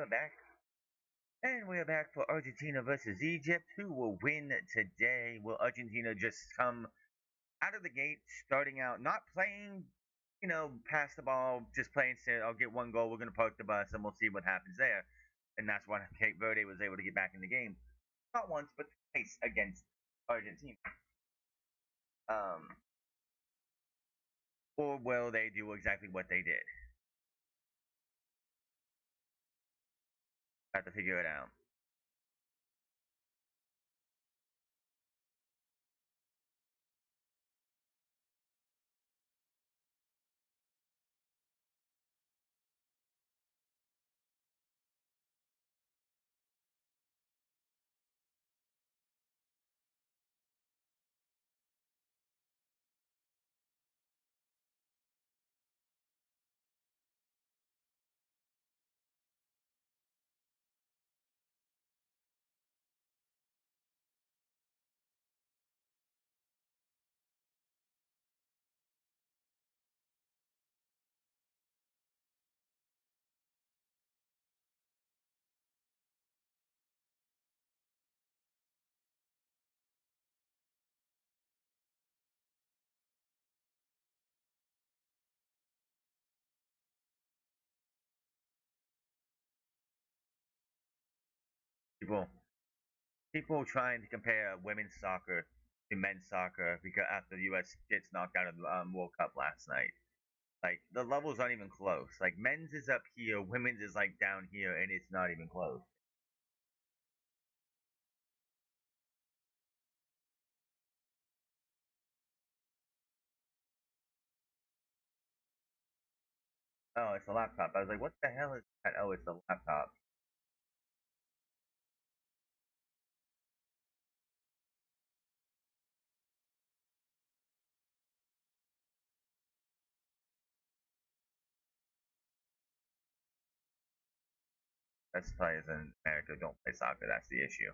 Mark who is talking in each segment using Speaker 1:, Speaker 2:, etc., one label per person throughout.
Speaker 1: we're back. And we're back for Argentina versus Egypt. Who will win today? Will Argentina just come out of the gate, starting out not playing, pass the ball, just playing, say, I'll get one goal, we're going to park the bus, and we'll see what happens there. And that's why Cape Verde was able to get back in the game. Not once, but twice against Argentina. Um, or will they do exactly what they did? Have to figure it out. People, people trying to compare women's soccer to men's soccer because after the U.S. gets knocked out of the World Cup last night. Like the levels aren't even close. Like men's is up here, women's is like down here, and it's not even close. Oh, it's a laptop. I was like, what the hell is that? Oh, it's a laptop. Best players in America don't play soccer. That's the issue.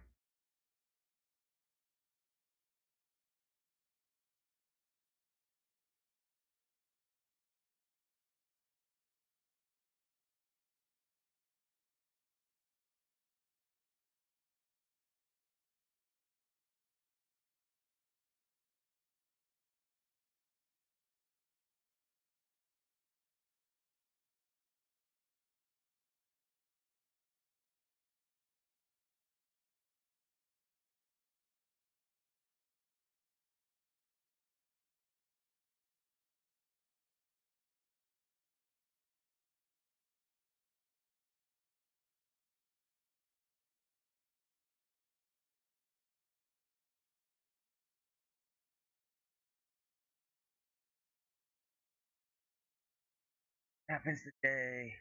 Speaker 1: Happens today.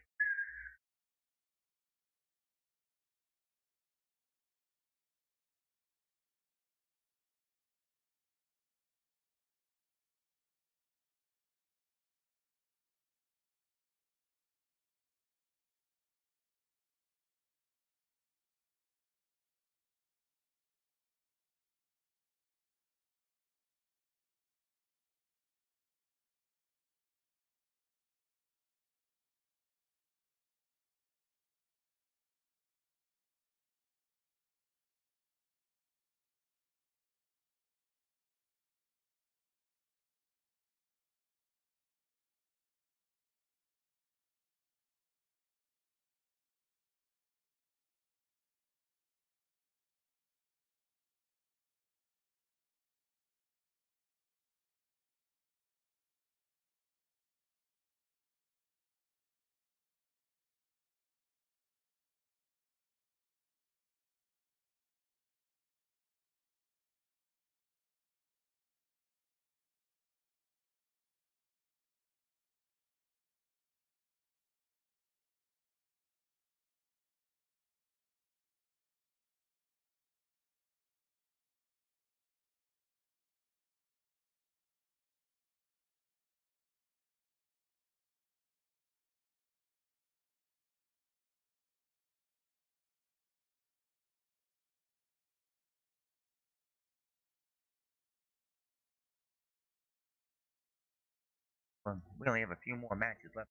Speaker 1: We only have a few more matches left.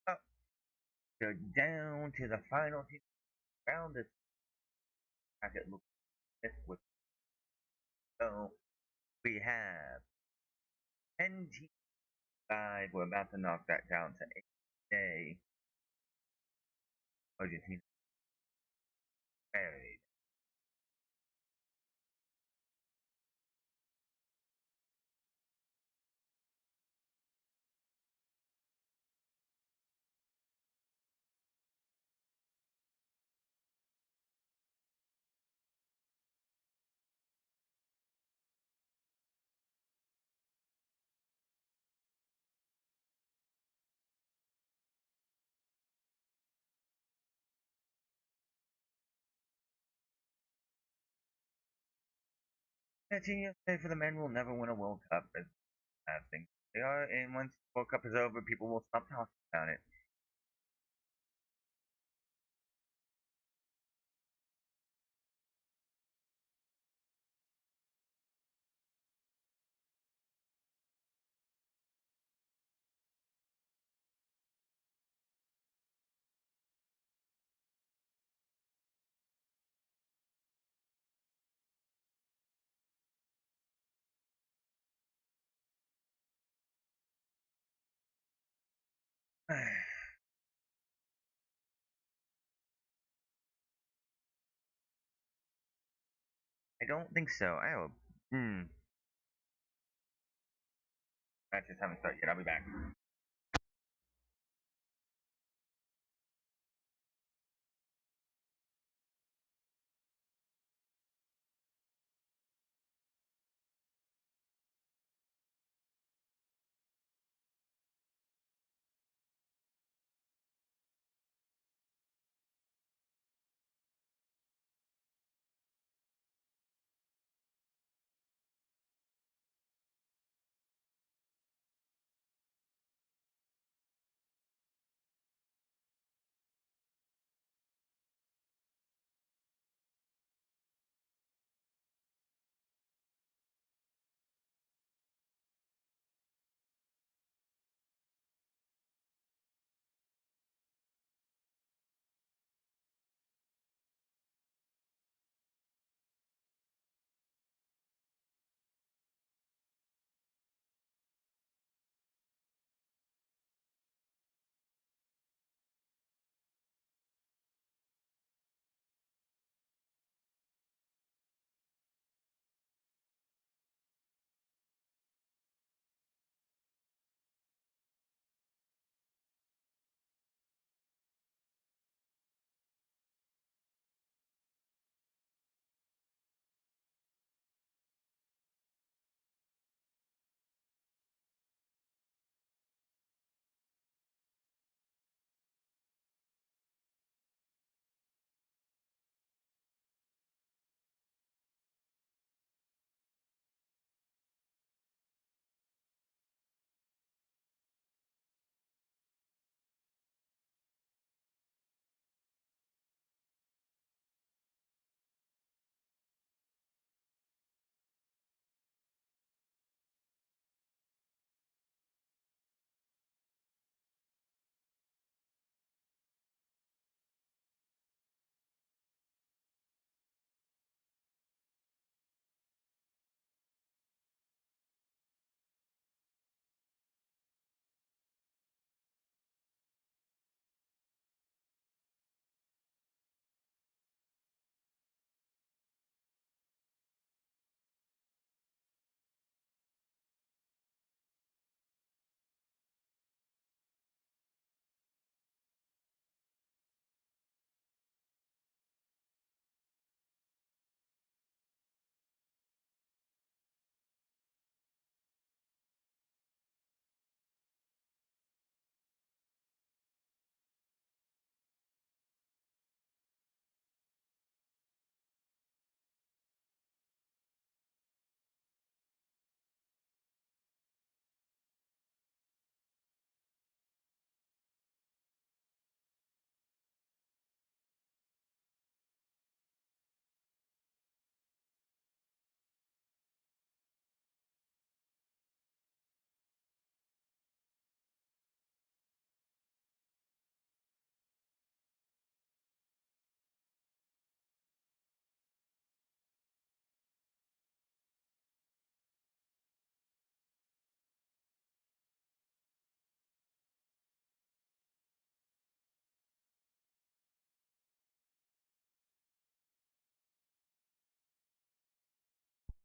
Speaker 1: Oh, They're down to the final team round this bracket. Look at what so we have 10 teams live. We're about to knock that down to 8 today. Argentina buried. Team USA for the men will never win a World Cup as things they are, and once the World Cup is over, people will stop talking about it. I don't think so. I have matches haven't started yet. I'll be back.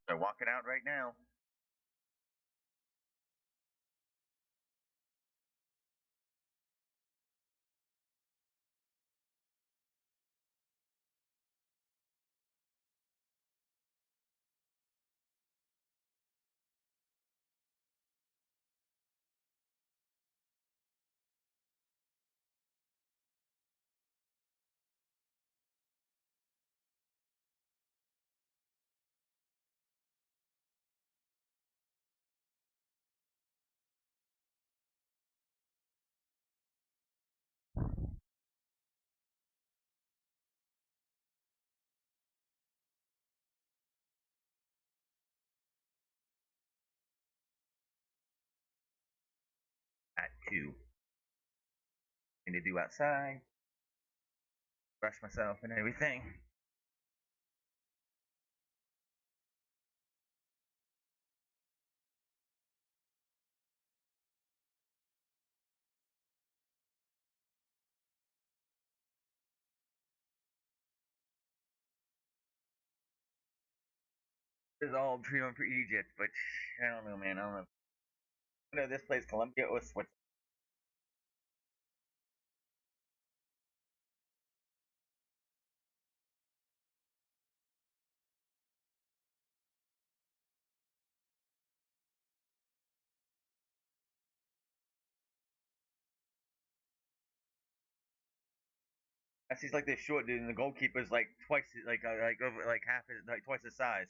Speaker 1: They're walking out right now. At two. Thing to do outside. Brush myself and everything. It's all treatment for Egypt, but I don't know, man. I don't know. I know this place, Colombia or Switzerland. I see like this short dude, and the goalkeeper's like twice, like over, like half, like twice his size.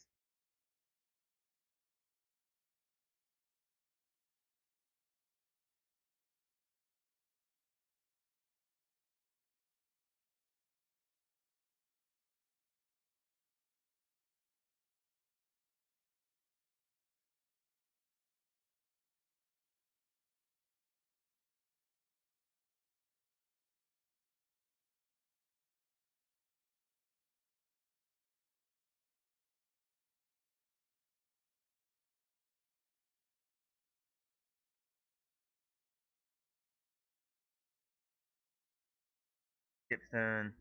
Speaker 1: Gibson.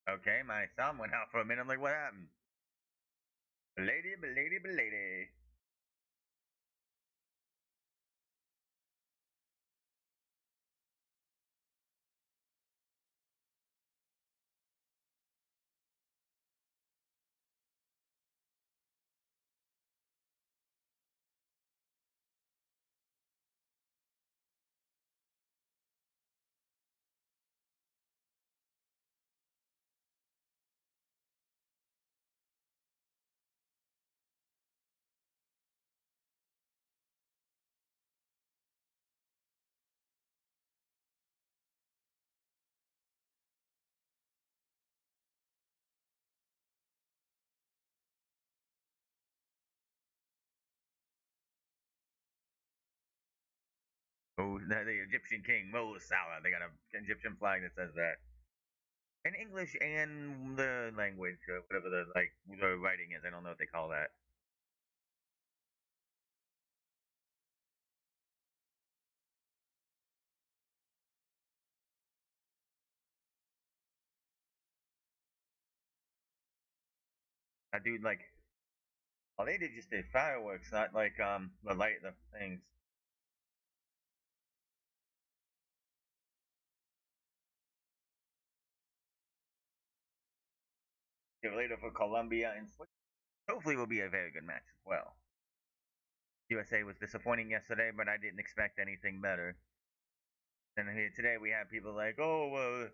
Speaker 1: Okay, my sound went out for a minute. I'm like, what happened? Belady, belady, belady. Oh, the Egyptian king, Mo Salah. They got an Egyptian flag that says that. In English and the language, whatever the the writing is. I don't know what they call that. That dude, like, oh, they did just did fireworks, not like the light, the things. Get later for Colombia and Switzerland. Hopefully, will be a very good match as well. USA was disappointing yesterday, but I didn't expect anything better. And here today we have people like, oh,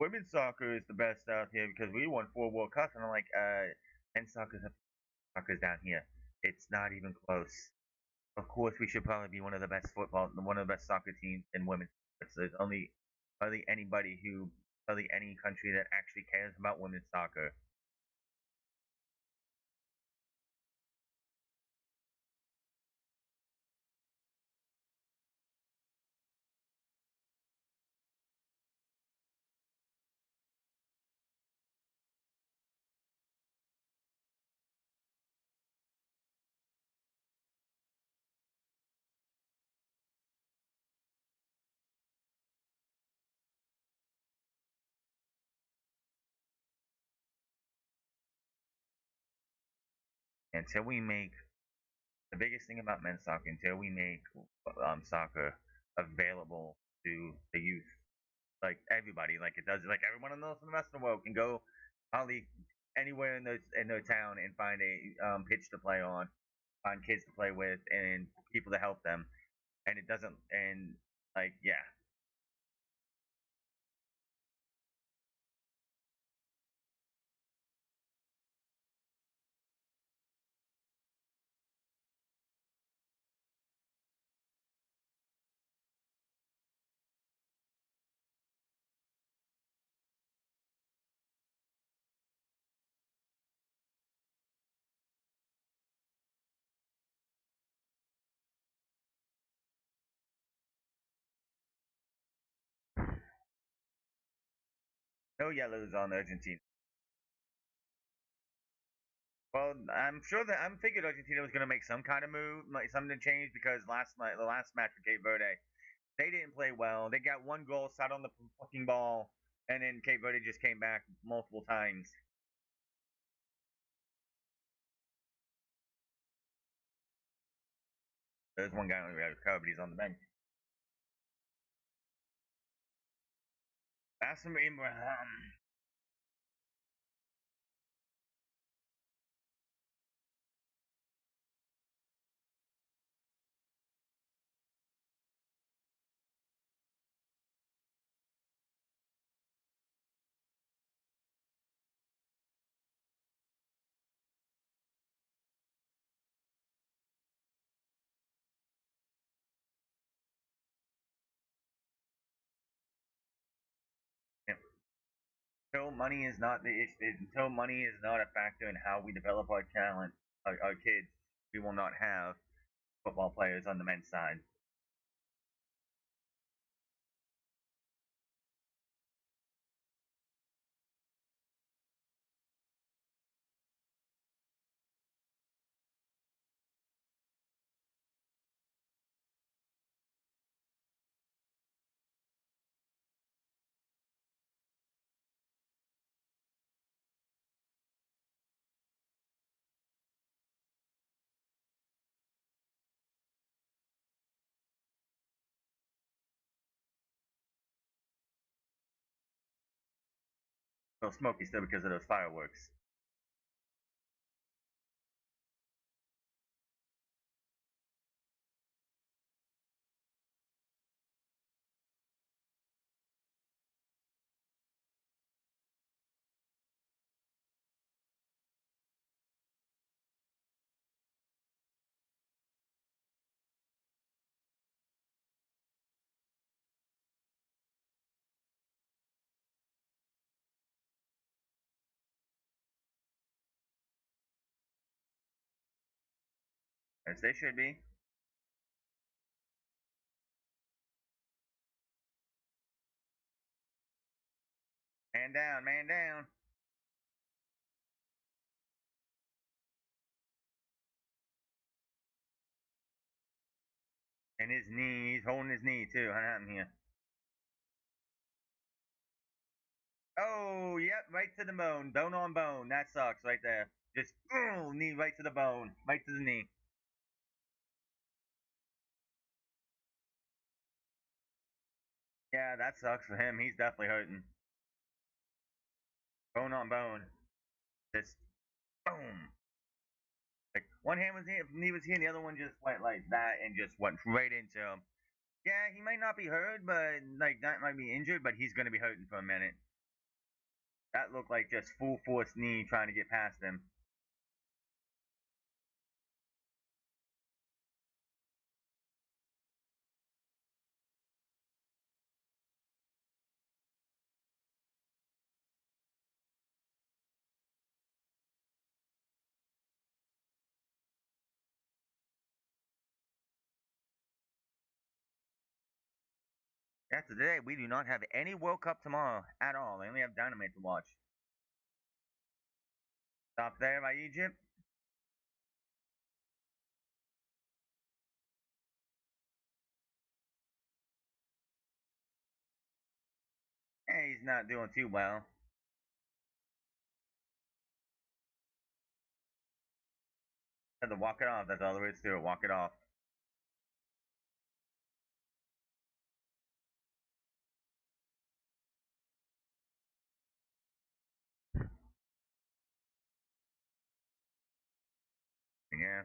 Speaker 1: women's soccer is the best out here because we won 4 World Cups, and I'm like, men's soccer's down here. It's not even close. Of course, we should probably be one of the best soccer teams in women's. There's only hardly anybody who, hardly any country that actually cares about women's soccer. until we make the biggest thing about men's soccer, until we make soccer available to the youth, like everybody, like it does, like everyone else in the rest of the world can go probably anywhere in their town and find a pitch to play on, find kids to play with, and people to help them, and it doesn't, and like yeah, no yellows on Argentina. Well, I'm sure that I'm figured Argentina was going to make some kind of move, like something to change because last night, the last match with Cape Verde, they didn't play well. They got one goal, sat on the fucking ball, and then Cape Verde just came back multiple times. There's one guy only recovered, but he's on the bench. Bassam Ibrahim. Until money is not the issue, until money is not a factor in how we develop our talent, our kids, we will not have football players on the men's side. So smoky still because of those fireworks. As they should be. Man down, man down. And his knee, he's holding his knee too. What happened here? Oh, yep, right to the bone. Bone on bone. That sucks right there. Just knee right to the bone, right to the knee. Yeah, that sucks for him. He's definitely hurting. Bone on bone. Just boom. Like one hand was here, knee was here, and the other one just went like that and just went right into him. Yeah, he might not be hurt, but like that might be injured, but he's gonna be hurting for a minute. That looked like just full force knee trying to get past him. That's today. We do not have any World Cup tomorrow at all. We only have Dynamite to watch. Stop there by Egypt. He's not doing too well. Had to walk it off. That's all there is to it. Walk it off. Yeah.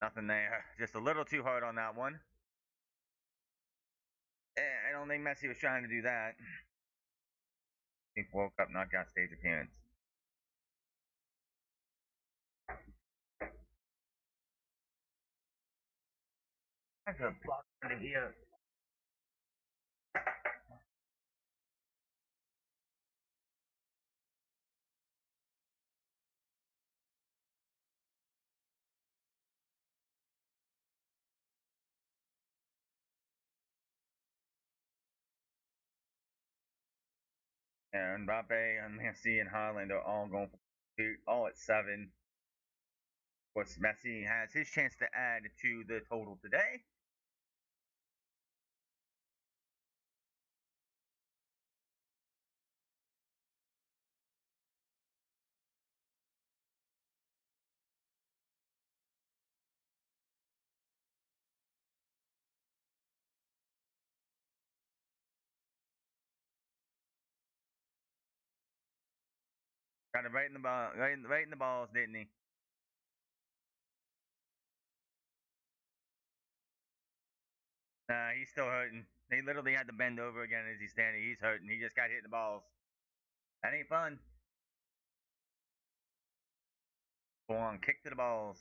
Speaker 1: Nothing there. Just a little too hard on that one. I don't think Messi was trying to do that. I think World Cup knockout stage appearance. That's a block under here. And Mbappe and Messi and Haaland are all going for all at 7. Of course, Messi has his chance to add to the total today. Got it right in the ball, right in the balls, didn't he? Nah, he's still hurting. They literally had to bend over again as he's standing. He's hurting. He just got hit in the balls. That ain't fun. Go on, kick to the balls.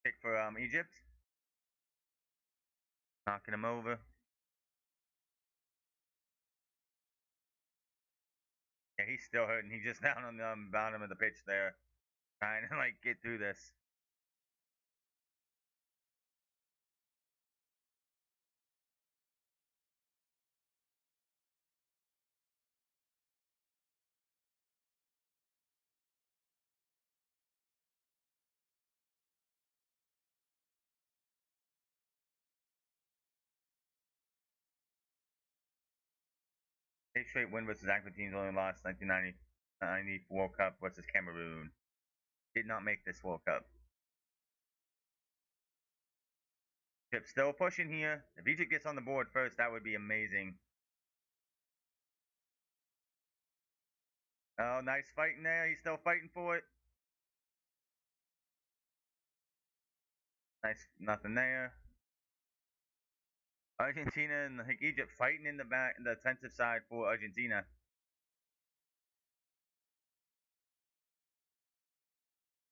Speaker 1: Kick for Egypt. Knocking him over. Yeah, he's still hurting. He's just down on the bottom of the pitch there, trying to like get through this. Eight straight win versus Argentina's only lost 1990 World Cup versus Cameroon. Did not make this World Cup. Egypt still pushing here. If Egypt gets on the board first, that would be amazing. Oh, nice fighting there. He's still fighting for it. Nice, nothing there. Argentina and like Egypt fighting in the back, the defensive side for Argentina.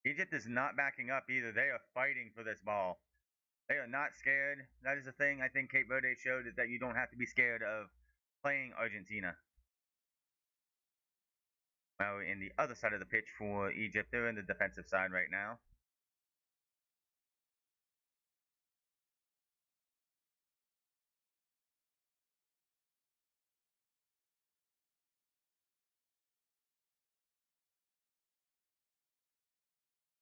Speaker 1: Egypt is not backing up either. They are fighting for this ball. They are not scared. That is the thing I think Cape Verde showed is that you don't have to be scared of playing Argentina. Well, in the other side of the pitch for Egypt, they're in the defensive side right now.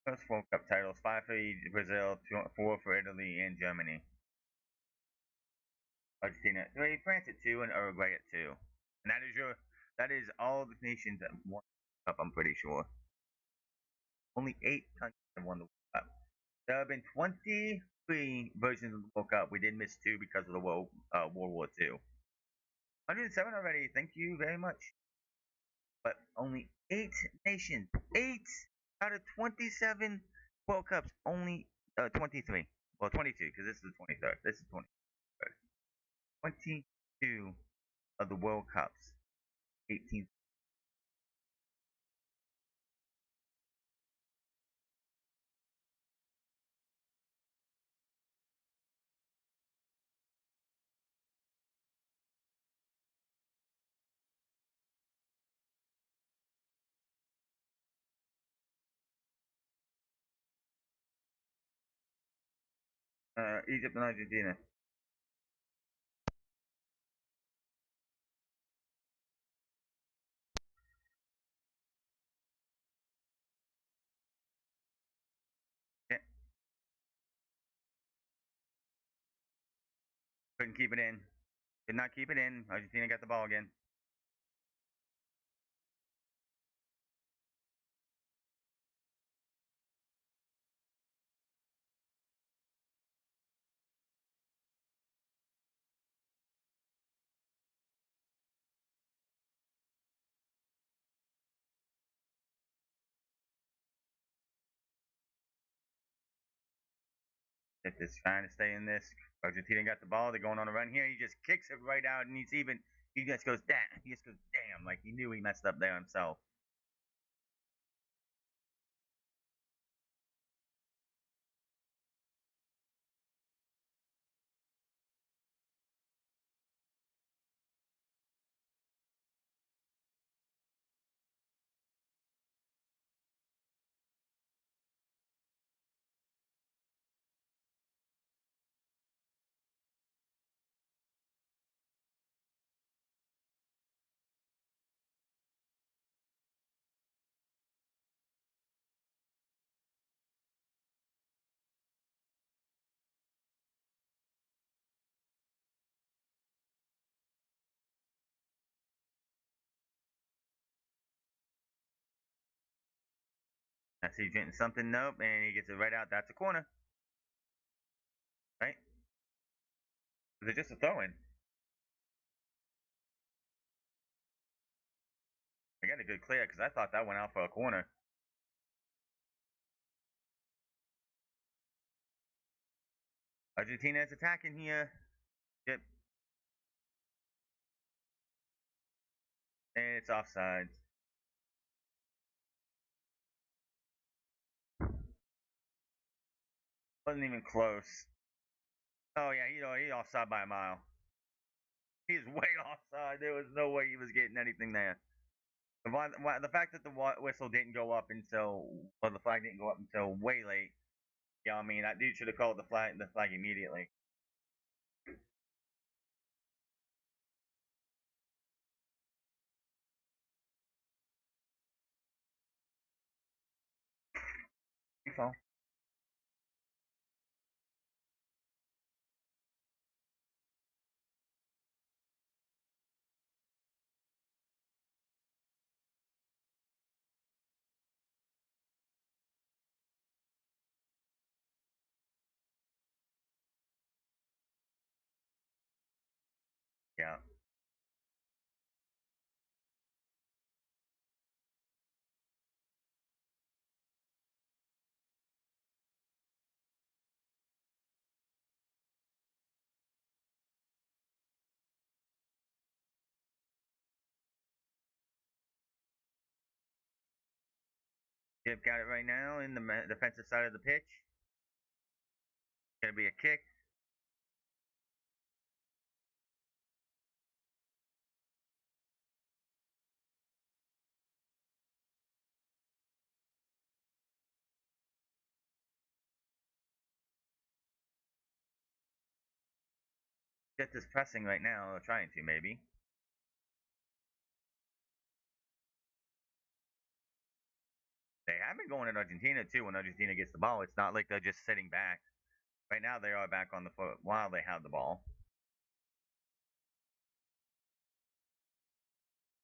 Speaker 1: First World Cup titles: 5 for Brazil, 4 for Italy and Germany. Argentina at 3, France at 2, and Uruguay at 2. And that is all the nations that won the Cup. I'm pretty sure. Only 8 countries have won the World Cup. There have been 23 versions of the World Cup. We did miss 2 because of the World War II. 107 already. Thank you very much. But only 8 nations. 8 out of 27 World Cups. Only 23. Well, 22 because this is the 23rd. This is 23rd. 22 of the World Cups. 18. Egypt and Argentina. Couldn't keep it in. Did not keep it in. Argentina got the ball again. It's trying to stay in this. Argentina got the ball. They're going on a run here. He just kicks it right out, and he just goes damn. He just goes damn, like he knew he messed up there himself. I see getting something. Nope, and he gets it right out. That's a corner, right? Is it just a throw in? I got a good clear because I thought that went out for a corner. Argentina is attacking here. Yep, and it's offside. Wasn't even close. Oh yeah, he offside by a mile. He's way offside. There was no way he was getting anything there. The fact that the whistle didn't go up until, well, the flag didn't go up until way late. Yeah, I mean that dude should have called the flag immediately. So yeah, Jib got it right now in the defensive side of the pitch. Gonna be a kick. Get this pressing right now, or trying to maybe. They have been going at Argentina too when Argentina gets the ball. It's not like they're just sitting back. Right now they are back on the foot while they have the ball.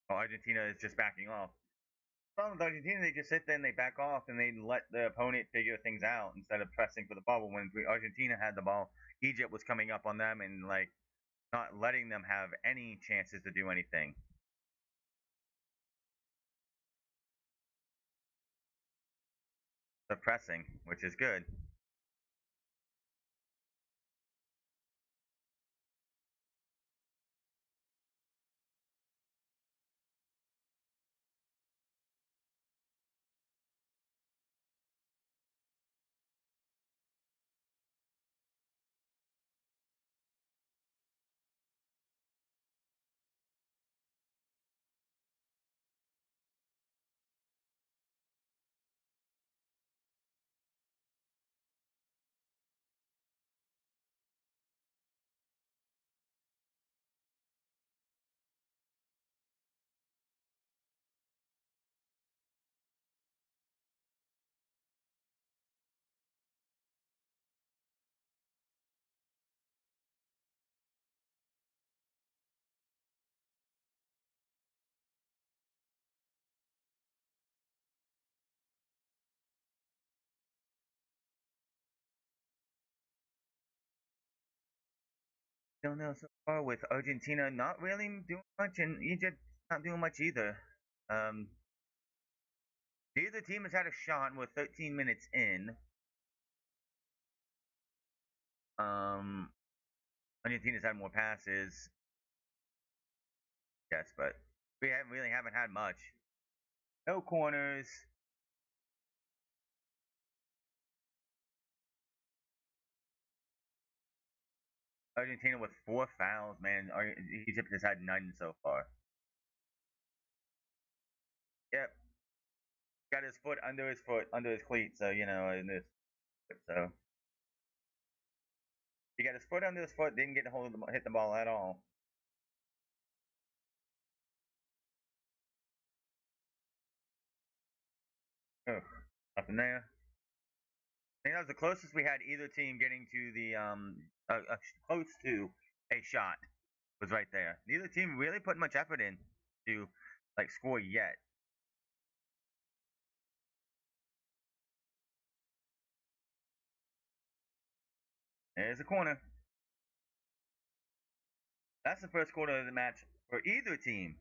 Speaker 1: Well, Argentina is just backing off. Problem with Argentina, they just sit there and they back off and they let the opponent figure things out instead of pressing for the ball. But when Argentina had the ball, Egypt was coming up on them and like not letting them have any chances to do anything. They're pressing, which is good. Don't know so far with Argentina not really doing much and Egypt not doing much either. Um, Neither team has had a shot. We're 13 minutes in. Um, Argentina's had more passes, yes, but we haven't had much. No corners. Argentina with 4 fouls, man. Egypt has had none so far. Yep, got his foot under his cleat, so so he got his foot under his foot, didn't get hold of hit the ball at all. Ugh, nothing there. I think that was the closest we had either team getting to the close to a shot was right there. Neither team really put much effort in to like score yet. There's a corner. That's the first quarter of the match for either team.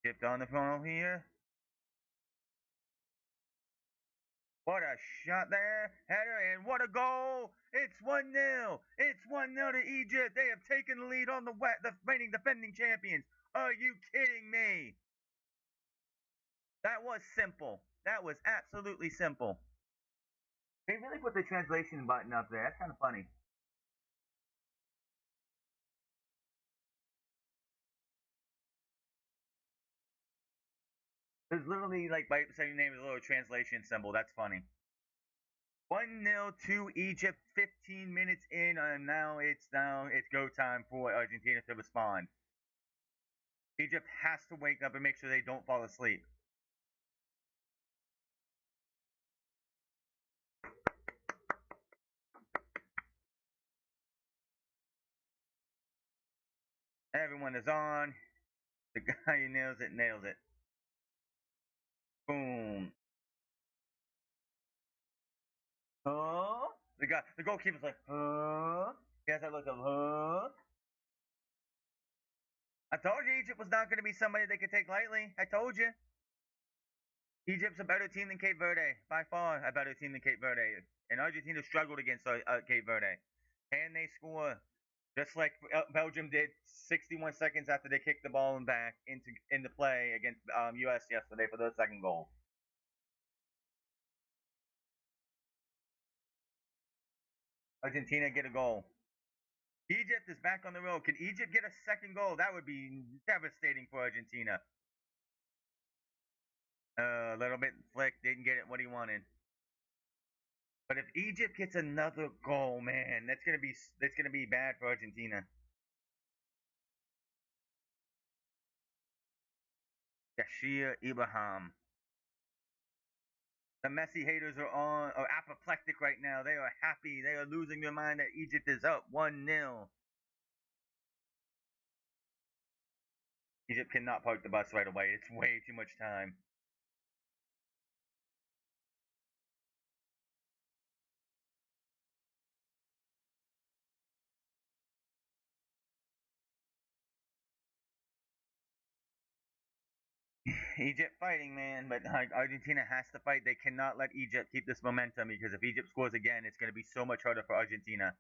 Speaker 1: Dipped on the funnel here. What a shot there. Header, and what a goal. It's 1-0. It's 1-0 to Egypt. They have taken the lead on the reigning defending champions. Are you kidding me? That was simple. That was absolutely simple. They really put the translation button up there. That's kind of funny. There's literally like by saying your name is a little translation symbol. That's funny. 1-0 to Egypt. 15 minutes in, and now it's go time for Argentina to respond. Egypt has to wake up and make sure they don't fall asleep. Everyone is on. The guy who nails it. Boom. Huh? The goalkeeper's like, huh? He has that look of, huh? I told you Egypt was not going to be somebody they could take lightly. I told you. Egypt's a better team than Cape Verde, by far a better team than Cape Verde. And Argentina struggled against Cape Verde. And they score just like Belgium did 61 seconds after they kicked the ball back into play against US yesterday for their second goal. Argentina get a goal. Egypt is back on the road. Can Egypt get a second goal? That would be devastating for Argentina. A little bit flick, didn't get it what he wanted. But if Egypt gets another goal, man, that's gonna be bad for Argentina. Yashir Ibrahim. The Messi haters are apoplectic right now. They are happy. They are losing their mind that Egypt is up 1-0. Egypt cannot park the bus right away. It's way too much time. Egypt fighting, man, but like Argentina has to fight. They cannot let Egypt keep this momentum because if Egypt scores again, it's going to be so much harder for Argentina.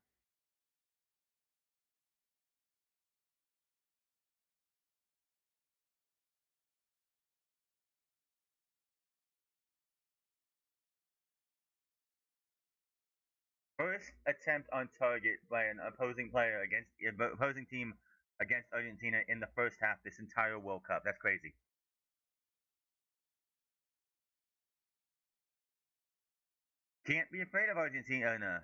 Speaker 1: First attempt on target by an opposing player against opposing team against Argentina in the first half this entire World Cup. That's crazy. Can't be afraid of Argentina.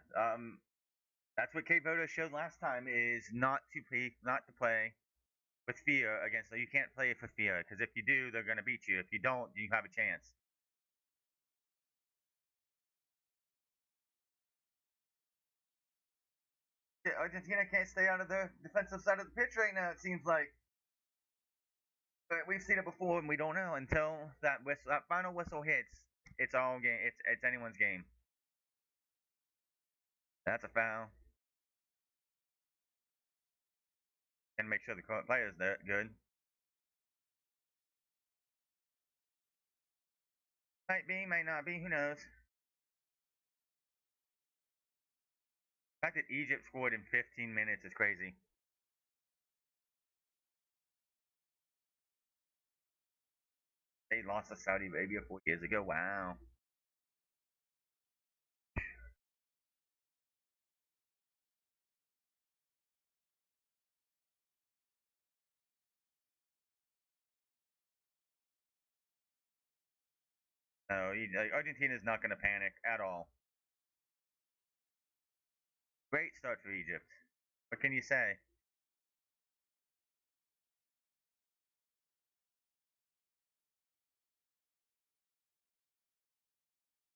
Speaker 1: That's what Cape Verde showed last time is not to play with fear against. You can't play for fear because if you do, they're going to beat you. If you don't, you have a chance. Argentina can't stay out of the defensive side of the pitch right now. It seems like, but we've seen it before, and we don't know until that final whistle hits. It's all game. It's anyone's game. That's a foul. And make sure the player's there. Good. Might be, might not be. Who knows? The fact that Egypt scored in 15 minutes is crazy. They lost to Saudi Arabia 4 years ago. Wow. No, Argentina's not going to panic at all. Great start for Egypt. What can you say?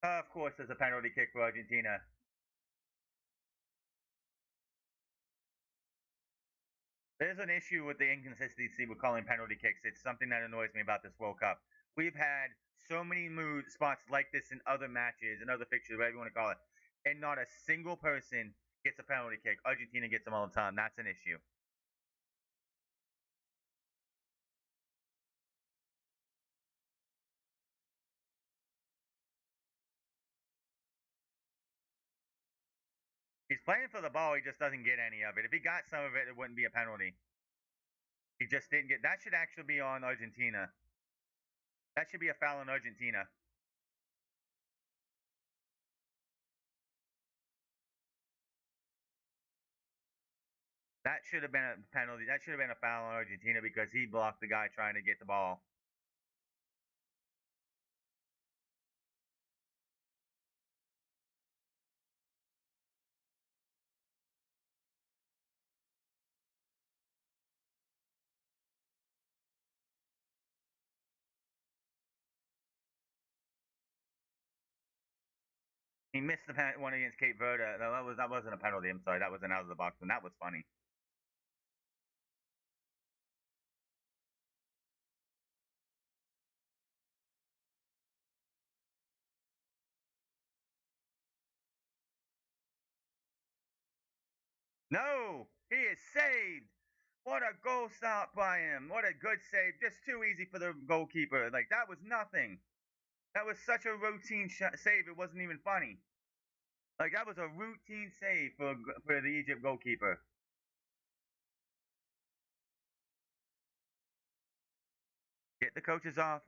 Speaker 1: Of course, there's a penalty kick for Argentina. There's an issue with the inconsistency with calling penalty kicks. It's something that annoys me about this World Cup. We've had so many mood spots like this in other matches and other fixtures, whatever you want to call it, and not a single person gets a penalty kick. Argentina gets them all the time. That's an issue. He's playing for the ball. He just doesn't get any of it. If he got some of it, it wouldn't be a penalty. He just didn't get. That should actually be on Argentina. That should be a foul on Argentina. That should have been a penalty. That should have been a foul on Argentina because he blocked the guy trying to get the ball. He missed the one against Cape Verde. No, that wasn't a penalty. I'm sorry, that was an out of the box one. That was funny. No, he is saved. What a goal stop by him. What a good save. Just too easy for the goalkeeper. Like that was nothing. That was such a routine save. It wasn't even funny. Like that was a routine save for the Egypt goalkeeper. Get the coaches off.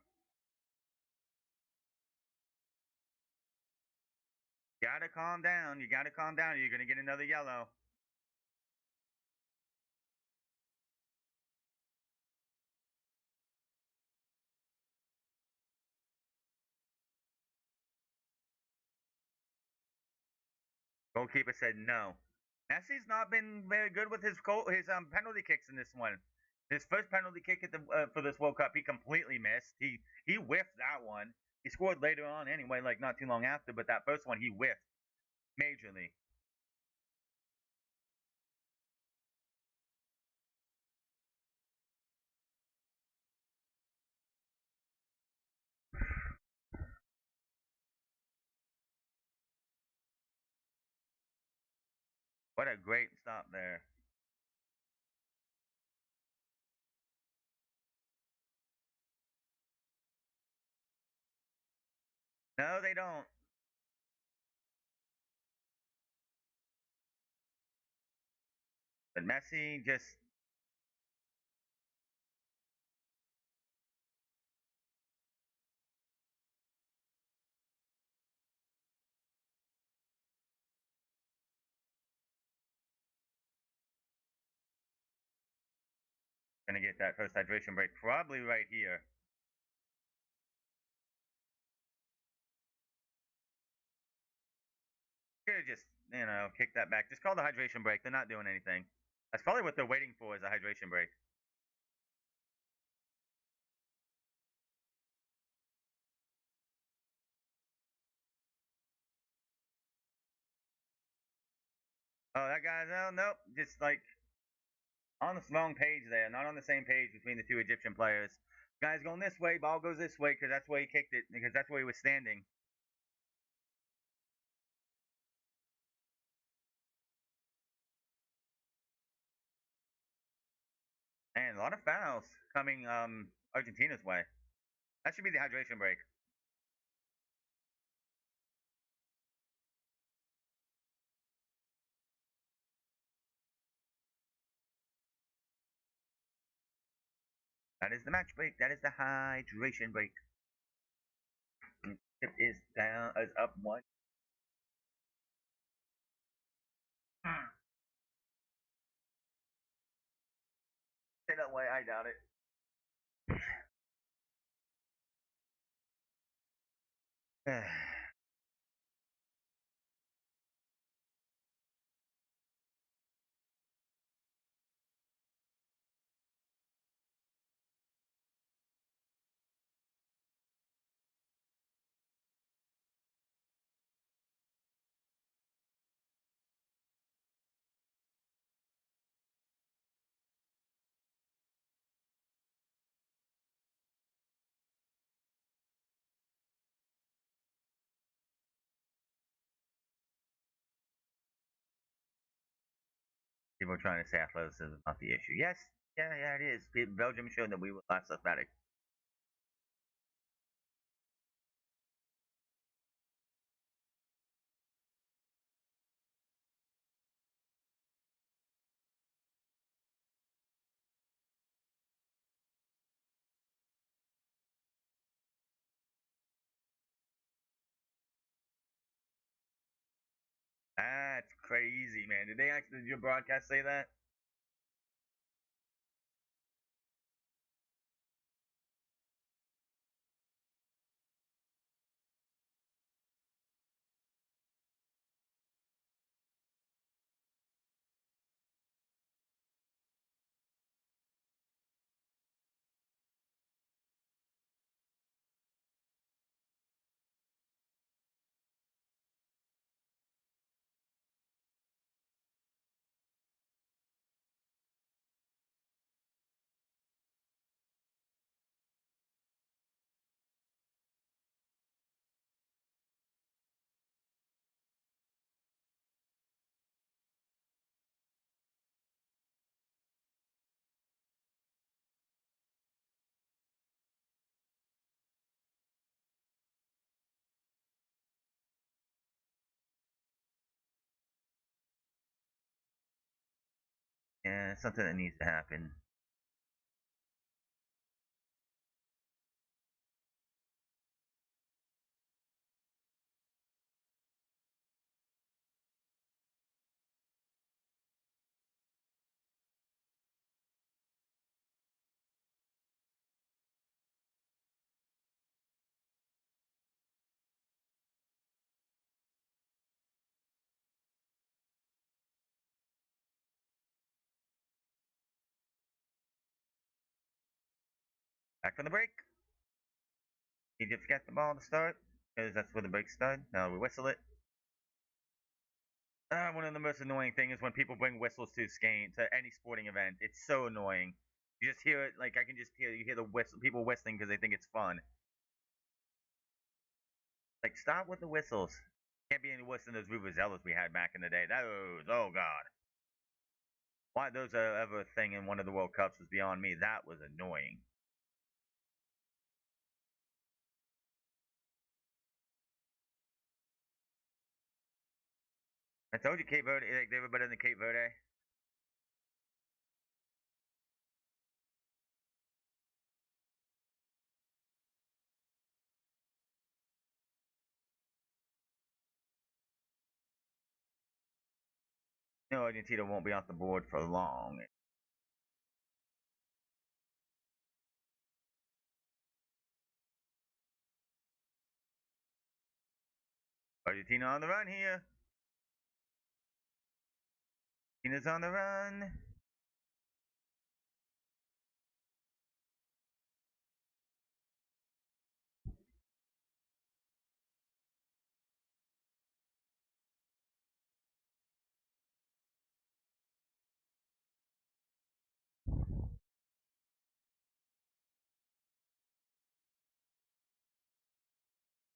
Speaker 1: Gotta calm down. You gotta calm down. You're gonna get another yellow. Goalkeeper said no. Messi's not been very good with his penalty kicks in this one. His first penalty kick at the for this World Cup, he completely missed. He whiffed that one. He scored later on anyway, like not too long after, but that first one he whiffed majorly. What a great stop there. No, they don't. But Messi just gonna get that first hydration break probably right here. Could have just kick that back. Just call the hydration break. They're not doing anything. That's probably what they're waiting for is a hydration break. Oh, that guy's no, nope. Just like on the wrong page there, not on the same page between the two Egyptian players. Guy's going this way, ball goes this way because that's where he kicked it, because that's where he was standing. And a lot of fouls coming Argentina's way. That should be the hydration break. That is the match break. That is the hydration break. It is down, is up one. Stay that way. I doubt it. People are trying to say athleticism is not the issue. Yes, yeah, it is. Belgium showed that we were less athletic. That's crazy, man. Did they actually, did your broadcast say that? Yeah, it's something that needs to happen. Back from the break. Egypt's got the ball to start because that's where the break started. Now we whistle it. One of the most annoying things is when people bring whistles to skate to any sporting event. It's so annoying. You just hear it, like I can just hear you hear the whistle, people whistling because they think it's fun. Like stop with the whistles. Can't be any worse than those vuvuzelas we had back in the day. Those, oh god, why those are ever a thing in one of the World Cups was beyond me. That was annoying. I told you Cape Verde, like they were better than Cape Verde. No, Argentina won't be off the board for long. Argentina on the run here. Argentina's on the run.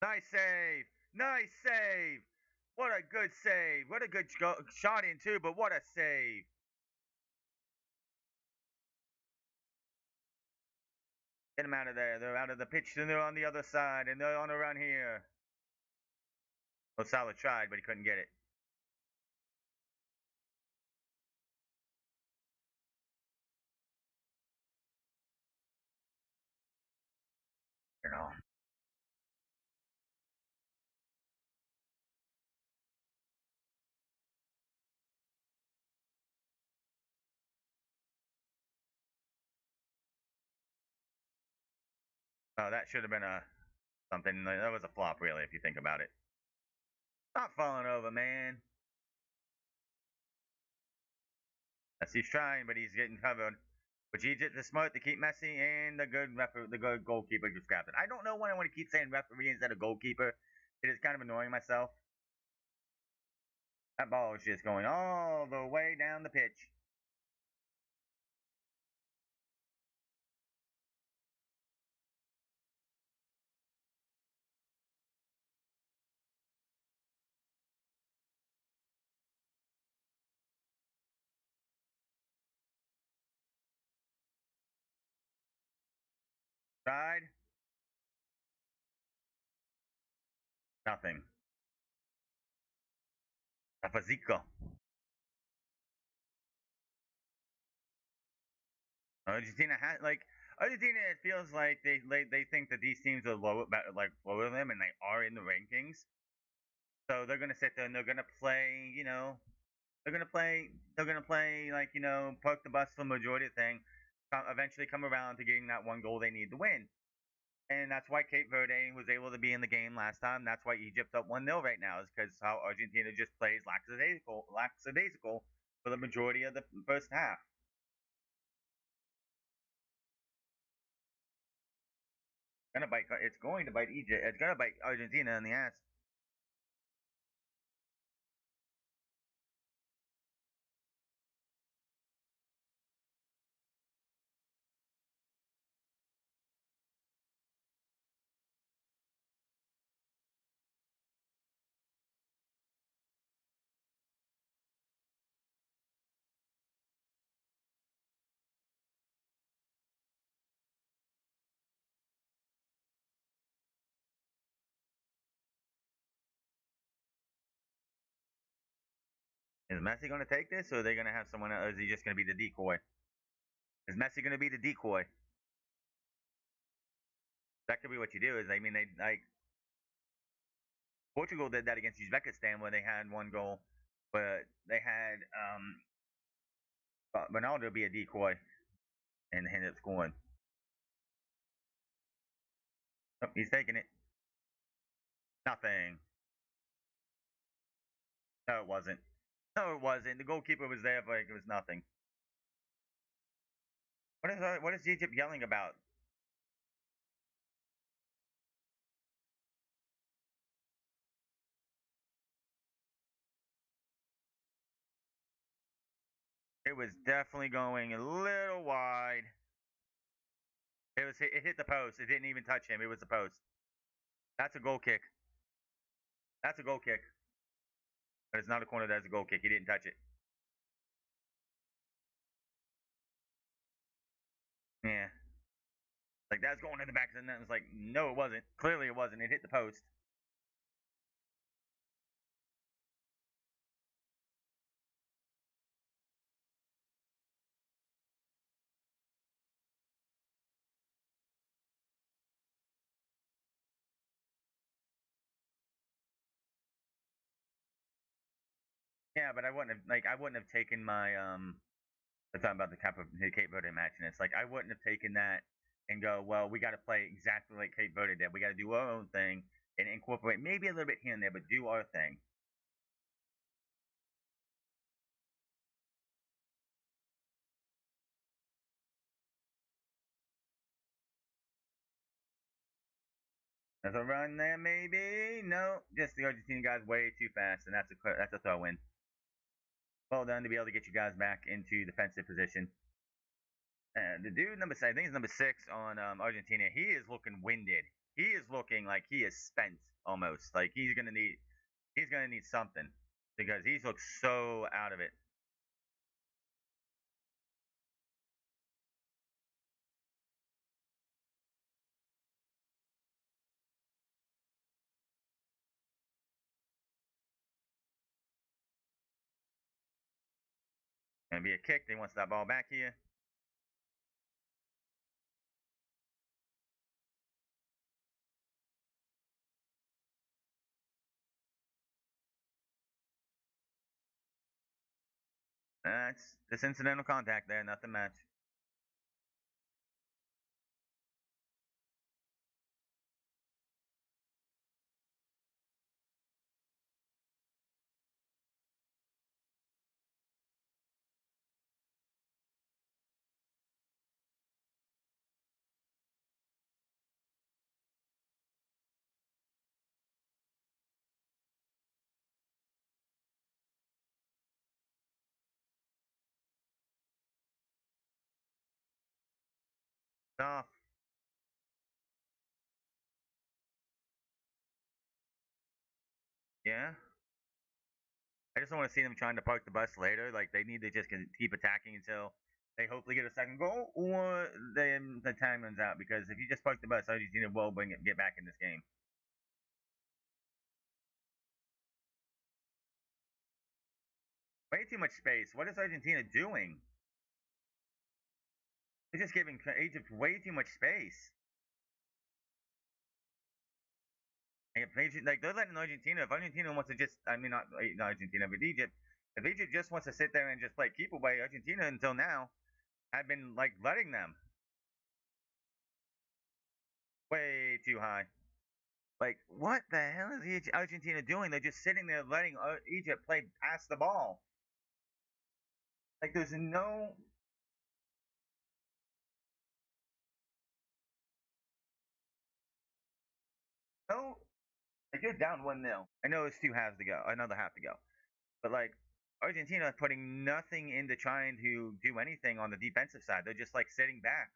Speaker 1: Nice save. Nice save. What a good save. What a good shot in too, but what a save. Get them out of there. They're out of the pitch and they're on the other side and they're on a run here. Well, Salah tried, but he couldn't get it. You know. Oh, that should have been a something. That was a flop, really, if you think about it. Stop falling over, man. Yes, he's trying, but he's getting covered. Which Egypt is smart to keep Messi and the good goalkeeper just grabbed it. I don't know why I want to keep saying referee instead of goalkeeper. It is kind of annoying myself. That ball is just going all the way down the pitch. Tried. Nothing. A Fazico. Argentina has Argentina. It feels like they think that these teams are lower them, and they are in the rankings. So they're gonna sit there and they're gonna play. They're gonna play like park the bus for the majority of the thing. Eventually come around to getting that one goal they need to win. And that's why Cape Verde was able to be in the game last time. That's why Egypt's up 1-0 right now, is because how Argentina just plays lackadaisical for the majority of the first half. It's going to bite Egypt. It's going to bite Argentina in the ass. Is Messi going to take this, or are they going to have someone else? Or is he just going to be the decoy? Is Messi going to be the decoy? That could be what you do. Is I mean, they like Portugal did that against Uzbekistan where they had one goal, but they had Ronaldo be a decoy and ended up scoring. Oh, he's taking it. Nothing. No, it wasn't. No, it wasn't. The goalkeeper was there, but it was nothing. What is Egypt yelling about? It was definitely going a little wide. It hit the post. It didn't even touch him. It was the post. That's a goal kick. That's a goal kick. But it's not a corner. That's a goal kick. He didn't touch it. Yeah. Like that's going in the back of the net. It's like no, it wasn't. Clearly, it wasn't. It hit the post. Yeah, but I wouldn't have taken my we're talking about the Cape Verde match, and it's like I wouldn't have taken that and go, well, we got to play exactly like Cape Verde did. We got to do our own thing and incorporate maybe a little bit here and there, but do our thing. There's a run there, maybe. No, just the Argentina guys way too fast, and that's a throw in. Well done to be able to get you guys back into defensive position. And the dude number 6, I think he's number 6 on Argentina. He is looking winded. he is looking like he is spent almost. Like he's gonna need something because he looks so out of it. Gonna be a kick. They wants that ball back here. That's this incidental contact there, nothing much. Off. Yeah. I just don't want to see them trying to park the bus later. Like they need to just keep attacking until they hopefully get a second goal, or then the time runs out. Because if you just park the bus, Argentina will get back in this game. Way too much space. What is Argentina doing? They're just giving Egypt way too much space. Like they're letting Argentina. If Argentina wants to just, I mean, not Argentina, but Egypt. If Egypt just wants to sit there and just play keep away, Argentina until now have been like letting them way too high. Like what the hell is Argentina doing? They're just sitting there letting Egypt play past the ball. Like there's no like you're down 1-0. I know it's two halves to go, another half to go, but like Argentina putting nothing into trying to do anything on the defensive side. They're just like sitting back.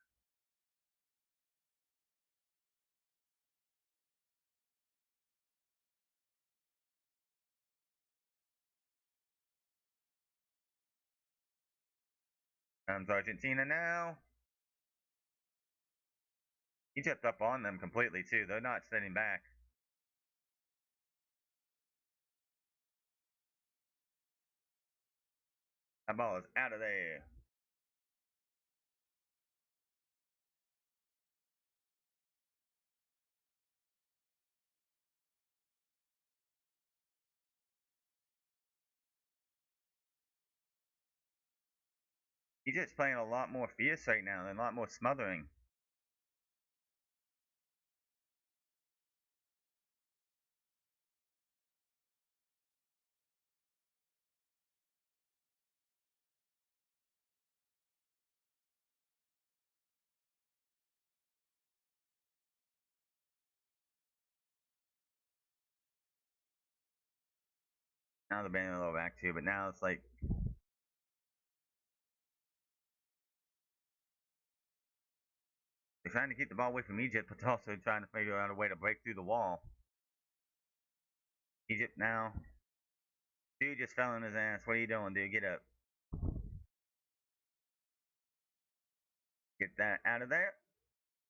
Speaker 1: Comes Argentina now. Egypt up on them completely too. They're not sitting back. That ball is out of there. Egypt's playing a lot more fierce right now and a lot more smothering. Now they're bending a little back too, but now it's like they're trying to keep the ball away from Egypt, but also trying to figure out a way to break through the wall. Egypt now. Dude just fell on his ass. What are you doing, dude? Get up. Get that out of there.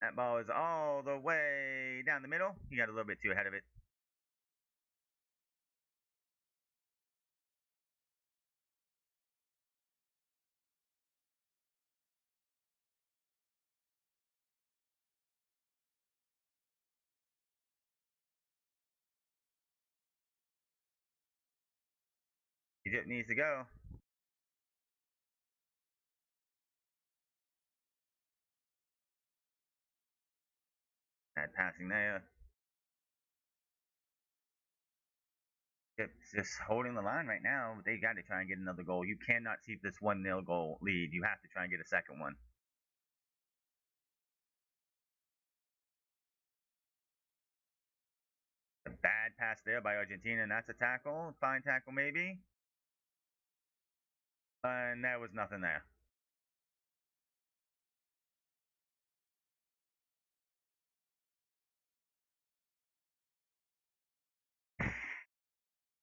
Speaker 1: That ball is all the way down the middle. You got a little bit too ahead of it. Egypt needs to go. That passing there. Egypt's just holding the line right now. They got to try and get another goal. You cannot keep this 1-0 goal lead. You have to try and get a second one. A bad pass there by Argentina, and that's a tackle. Fine tackle, maybe. And there was nothing there.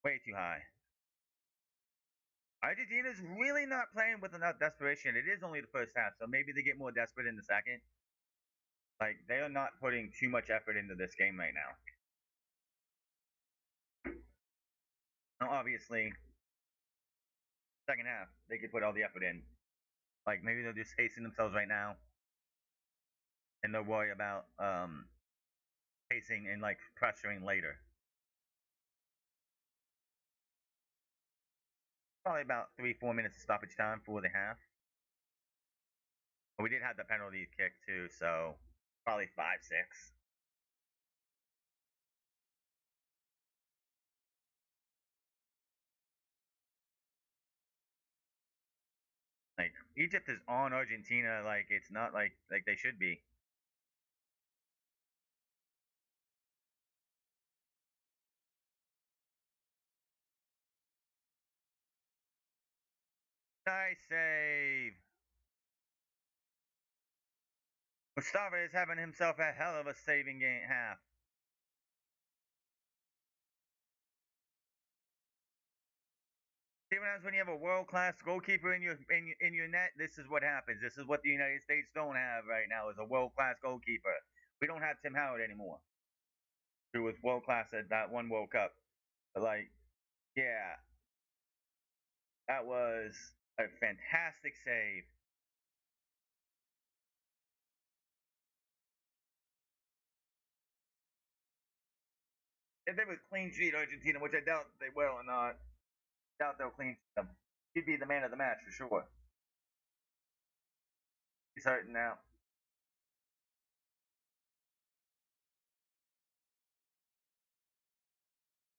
Speaker 1: Way too high. Argentina's really not playing with enough desperation. It is only the first half, so maybe they get more desperate in the second. Like, they are not putting too much effort into this game right now. Now, obviously, second half, they could put all the effort in. Like, maybe they'll just hasten themselves right now, and they'll worry about pacing and, like, pressuring later. Probably about 3-4 minutes of stoppage time for the half. But we did have the penalty kick, too, so probably 5-6. Like, Egypt is on Argentina like it's not like they should be. Nice save. Mustafa is having himself a hell of a saving game half. See what happens when you have a world class goalkeeper in your net? This is what happens. This is what the United States don't have right now is a world class goalkeeper. We don't have Tim Howard anymore, who was world class at that one World Cup. But like, yeah, that was a fantastic save. If they would clean sheet Argentina, which I doubt they will or not, doubt they'll clean sheet them. He'd be the man of the match for sure. He's hurting now.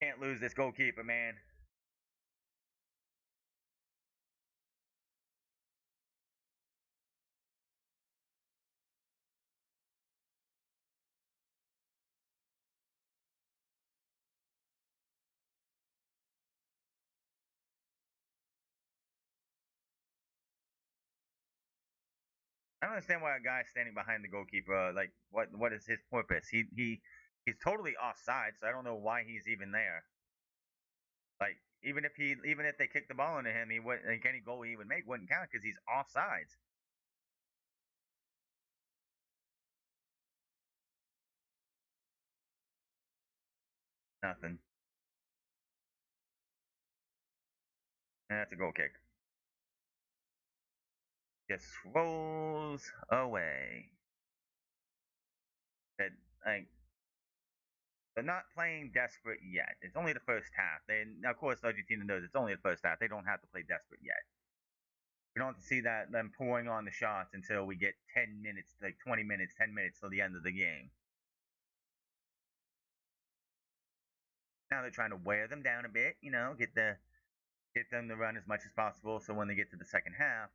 Speaker 1: Can't lose this goalkeeper, man. I don't understand why a guy standing behind the goalkeeper, like, what is his purpose? He's totally offside, so I don't know why he's even there. Like, even if they kick the ball into him, he would like any goal he would make wouldn't count because he's offsides. Nothing. And that's a goal kick. Just rolls away. That like they're not playing desperate yet. It's only the first half. They of course Argentina knows it's only the first half. They don't have to play desperate yet. We don't see that them pouring on the shots until we get 10 minutes, like 20 minutes, 10 minutes till the end of the game. Now they're trying to wear them down a bit, get them to run as much as possible. So when they get to the second half,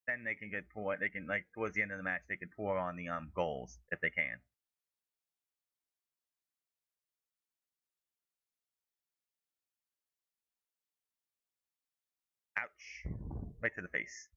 Speaker 1: then they can get pour. They can like towards the end of the match, they can pour on the goals if they can. Ouch! Right to the face.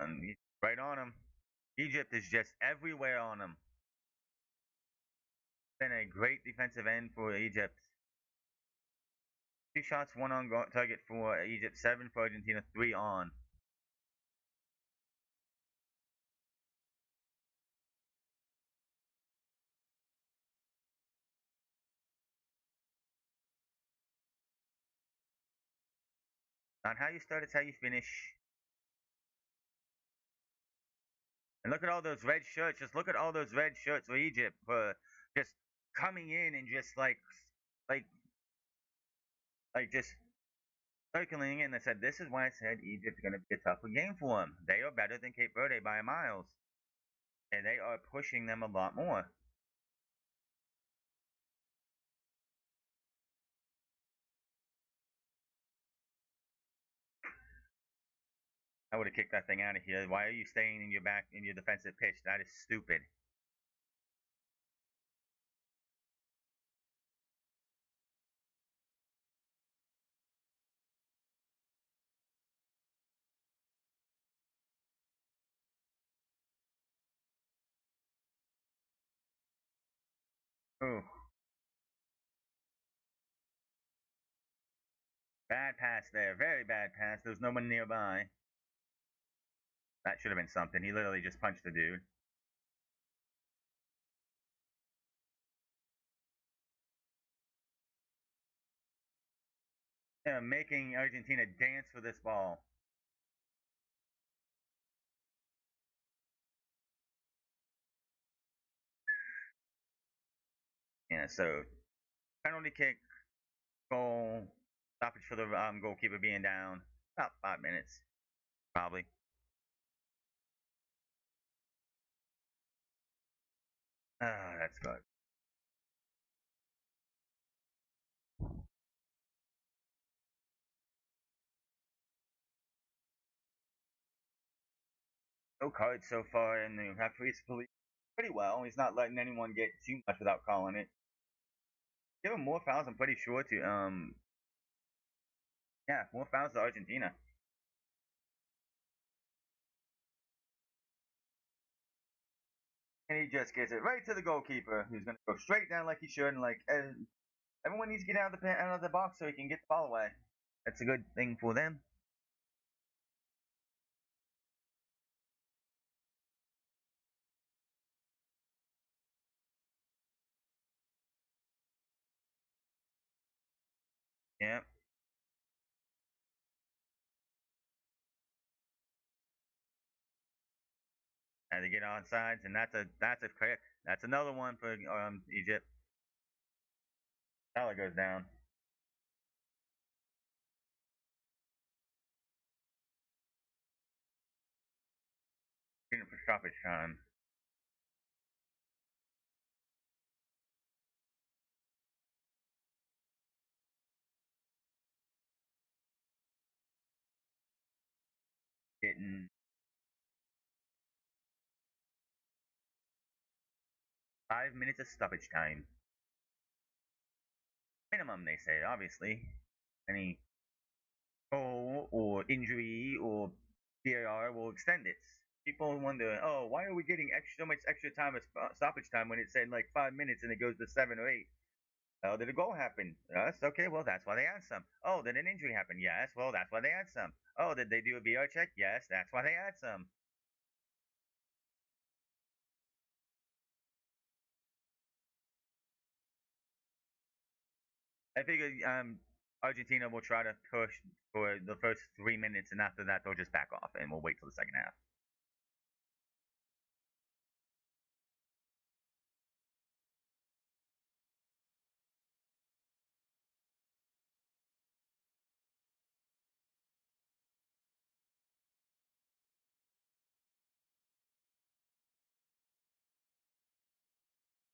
Speaker 1: And right on them. Egypt is just everywhere on them. Been a great defensive end for Egypt. 2 shots, one on target for Egypt, 7 for Argentina, 3 on. Not how you start, it's how you finish. And look at all those red shirts. Just look at all those red shirts for Egypt for just coming in and just like, just circling in. I said, this is why I said Egypt's going to be a tougher game for them. They are better than Cape Verde by miles, and they are pushing them a lot more. I would have kicked that thing out of here. Why are you staying in your back in your defensive pitch? That is stupid. Ooh, bad pass there. Very bad pass. There was no one nearby. That should have been something. He literally just punched the dude. Yeah, making Argentina dance for this ball. Yeah, so penalty kick, goal, stoppage for the goalkeeper being down. About 5 minutes, probably. Ah, that's good. No cards so far, and the referee's pretty well. He's not letting anyone get too much without calling it. Give him more fouls, I'm pretty sure to yeah, more fouls to Argentina. And he just gets it right to the goalkeeper, who's gonna go straight down like he should, and like everyone needs to get out of the box so he can get the ball away. That's a good thing for them. Yeah. Had to get on sides, and that's a clear. That's another one for Egypt. Tyler goes down. Shooting for stoppage time. Getting 5 minutes of stoppage time. Minimum, they say, obviously. Any goal or injury or VAR will extend it. People wonder, oh, why are we getting so much extra time at stoppage time when it said like 5 minutes and it goes to 7 or 8? Oh, did a goal happen? Yes. Okay, well, that's why they add some. Oh, did an injury happen? Yes. Well, that's why they add some. Oh, did they do a VR check? Yes. That's why they add some. I figure Argentina will try to push for the first 3 minutes, and after that, they'll just back off, and we'll wait till the second half.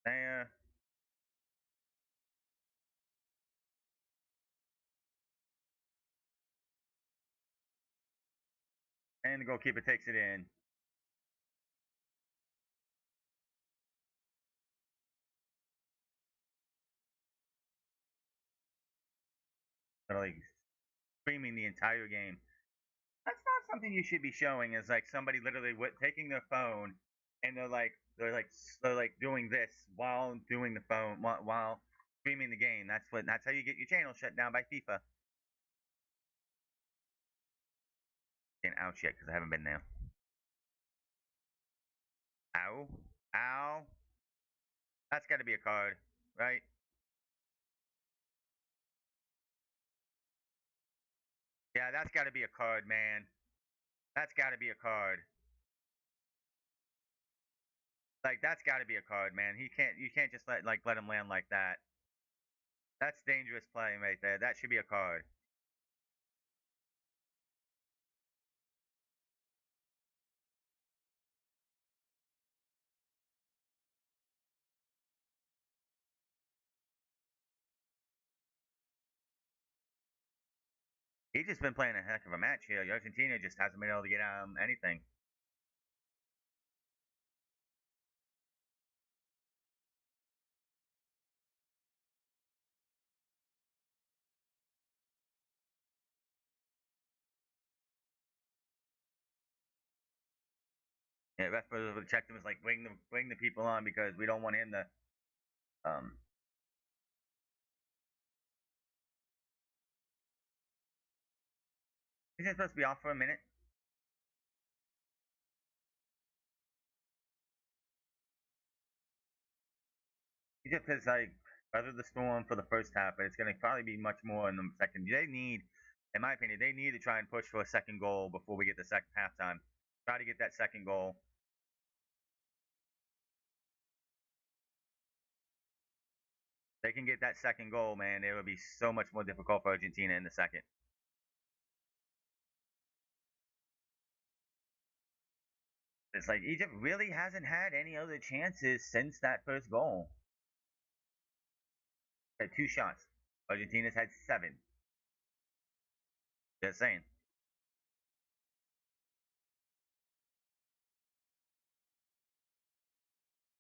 Speaker 1: There, and the goalkeeper takes it in. Literally screaming the entire game. That's not something you should be showing. Is like somebody literally taking their phone and they're like doing this while doing the phone while streaming the game. That's how you get your channel shut down by FIFA. Can't ouch yet because I haven't been there. Ow, ow. That's got to be a card, right? Yeah, that's got to be a card, man. That's got to be a card. Like that's got to be a card, man. You can't just let him land like that. That's dangerous playing right there. That should be a card. Egypt's been playing a heck of a match here. Argentina just hasn't been able to get anything. Yeah, ref would have checked him as like bring the people on because we don't want him to um he's supposed to be off for a minute. Egypt has like weathered the storm for the first half, but it's going to probably be much more in the second. They need, in my opinion, they need to try and push for a second goal before we get the second halftime. Try to get that second goal. They can get that second goal, man. It would be so much more difficult for Argentina in the second. It's like Egypt really hasn't had any other chances since that first goal. Had two shots. Argentina's had seven. Just saying.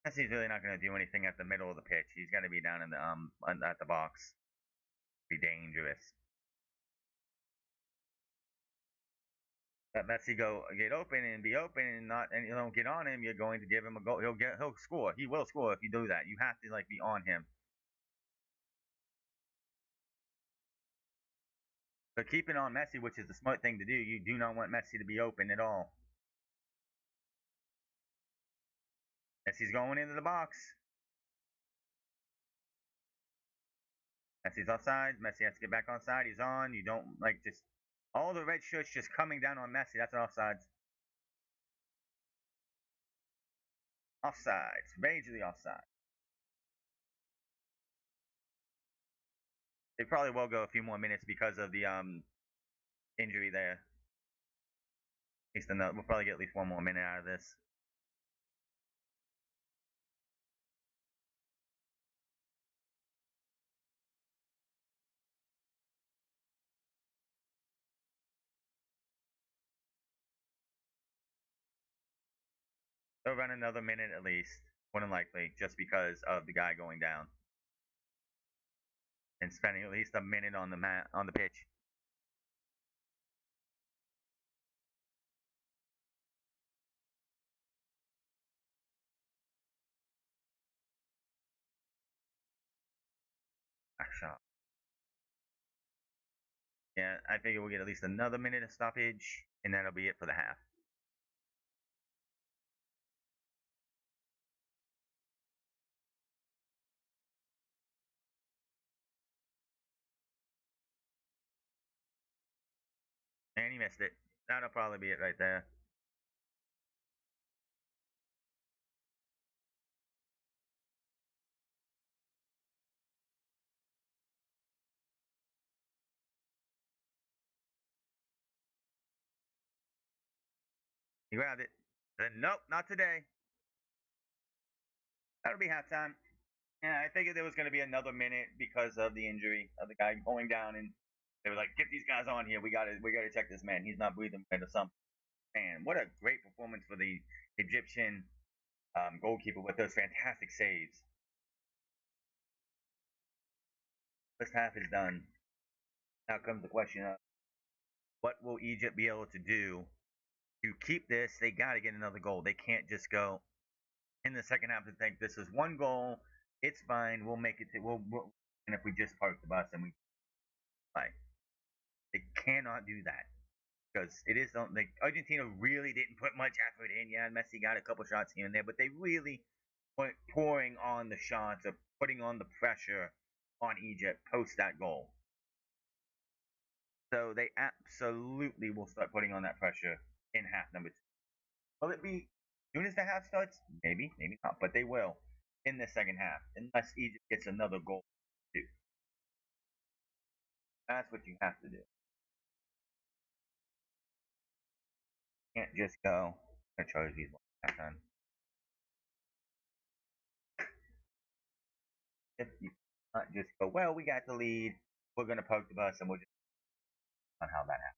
Speaker 1: Messi's really not going to do anything at the middle of the pitch. He's going to be down in the at the box. Be dangerous. Let Messi go get open and be open and you don't get on him. You're going to give him a goal. He'll score. He will score if you do that. You have to like be on him. But keeping on Messi, which is the smart thing to do, you do not want Messi to be open at all. Messi's going into the box. Messi's offside. Messi has to get back on side. He's on. You don't like just all the red shirts just coming down on Messi. That's offsides. Offsides. Majorly offside. They probably will go a few more minutes because of the injury there. At least another, we'll probably get at least one more minute out of this. They'll run another minute at least, more than likely, just because of the guy going down and spending at least a minute on the mat on the pitch. Back shot. Yeah, I figure we'll get at least another minute of stoppage, and that'll be it for the half. And he missed it. That'll probably be it right there. He grabbed it. Then nope, not today. That'll be halftime. Yeah, I figured there was going to be another minute because of the injury of the guy going down, and they were like, "Get these guys on here. We gotta check this man. He's not breathing right or something." Man, what a great performance for the Egyptian goalkeeper with those fantastic saves. First half is done. Now comes the question of what will Egypt be able to do to keep this? They got to get another goal. They can't just go in the second half and think this is one goal. It's fine. We'll make it. And if we just park the bus and we like, they cannot do that because it is something. Like Argentina really didn't put much effort in. Yeah, Messi got a couple shots here and there, but they really weren't pouring on the shots or putting on the pressure on Egypt post that goal. So they absolutely will start putting on that pressure in half number two. Will it be as soon as the half starts? Maybe, maybe not, but they will in the second half unless Egypt gets another goal. Too. That's what you have to do. You can't just go. I'm gonna charge these one time. If you not just go, well, we got the lead. We're gonna poke the bus and we'll just on how that happened.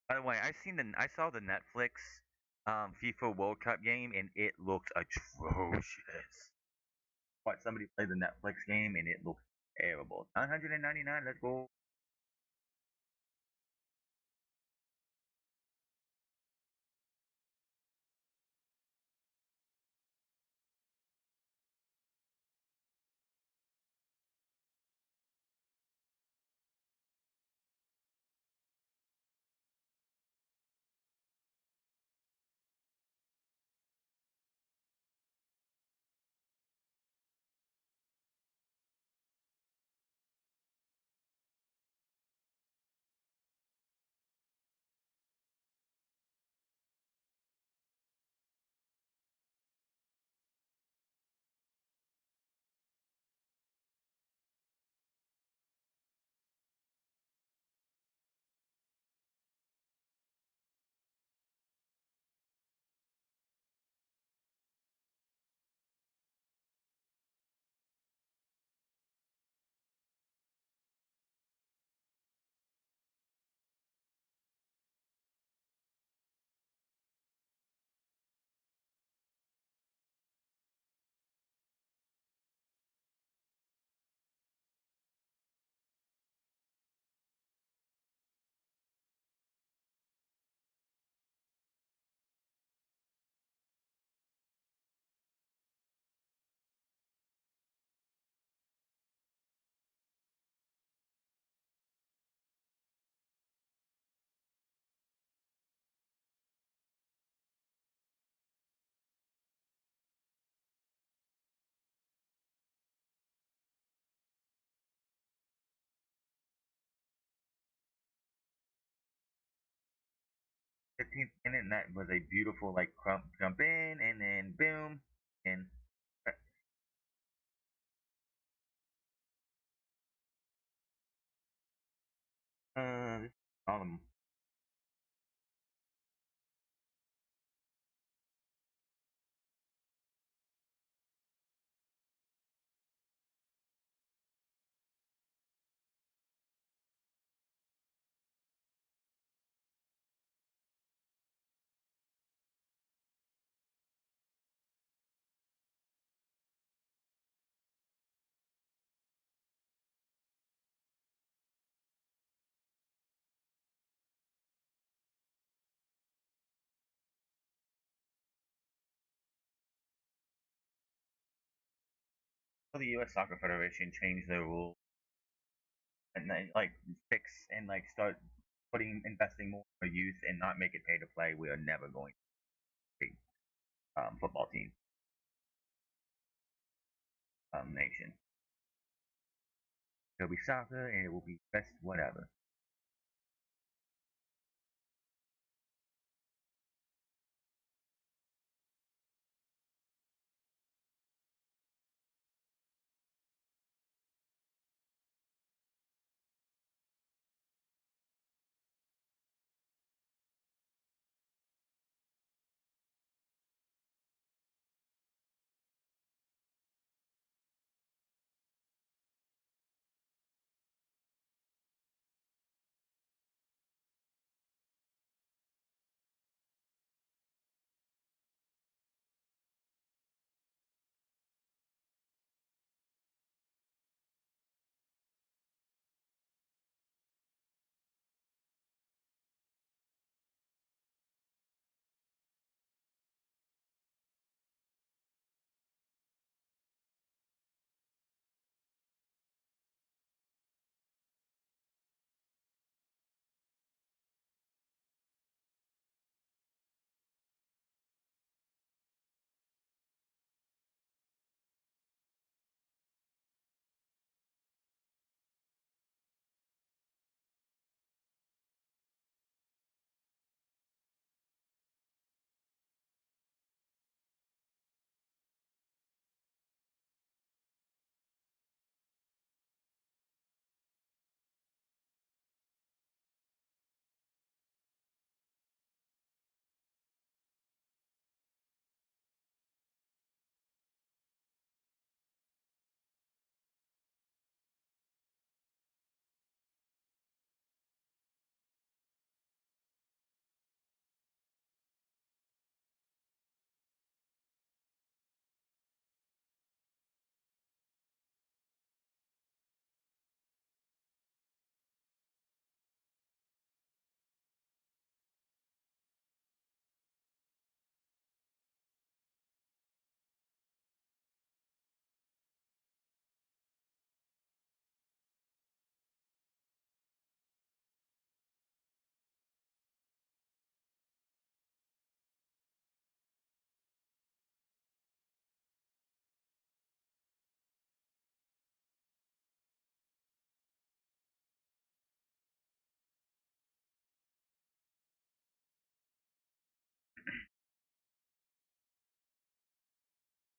Speaker 1: By the way, I saw the Netflix FIFA World Cup game and it looked atrocious. Watch somebody play the Netflix game and it looks terrible. 999, let's go. The 15th minute, and that was a beautiful like jump in and then boom and all them. The U.S. Soccer Federation changed their rules and then like fix and like start putting investing more for youth and not make it pay to play. We are never going to be football team nation. It'll be soccer and it will be best whatever.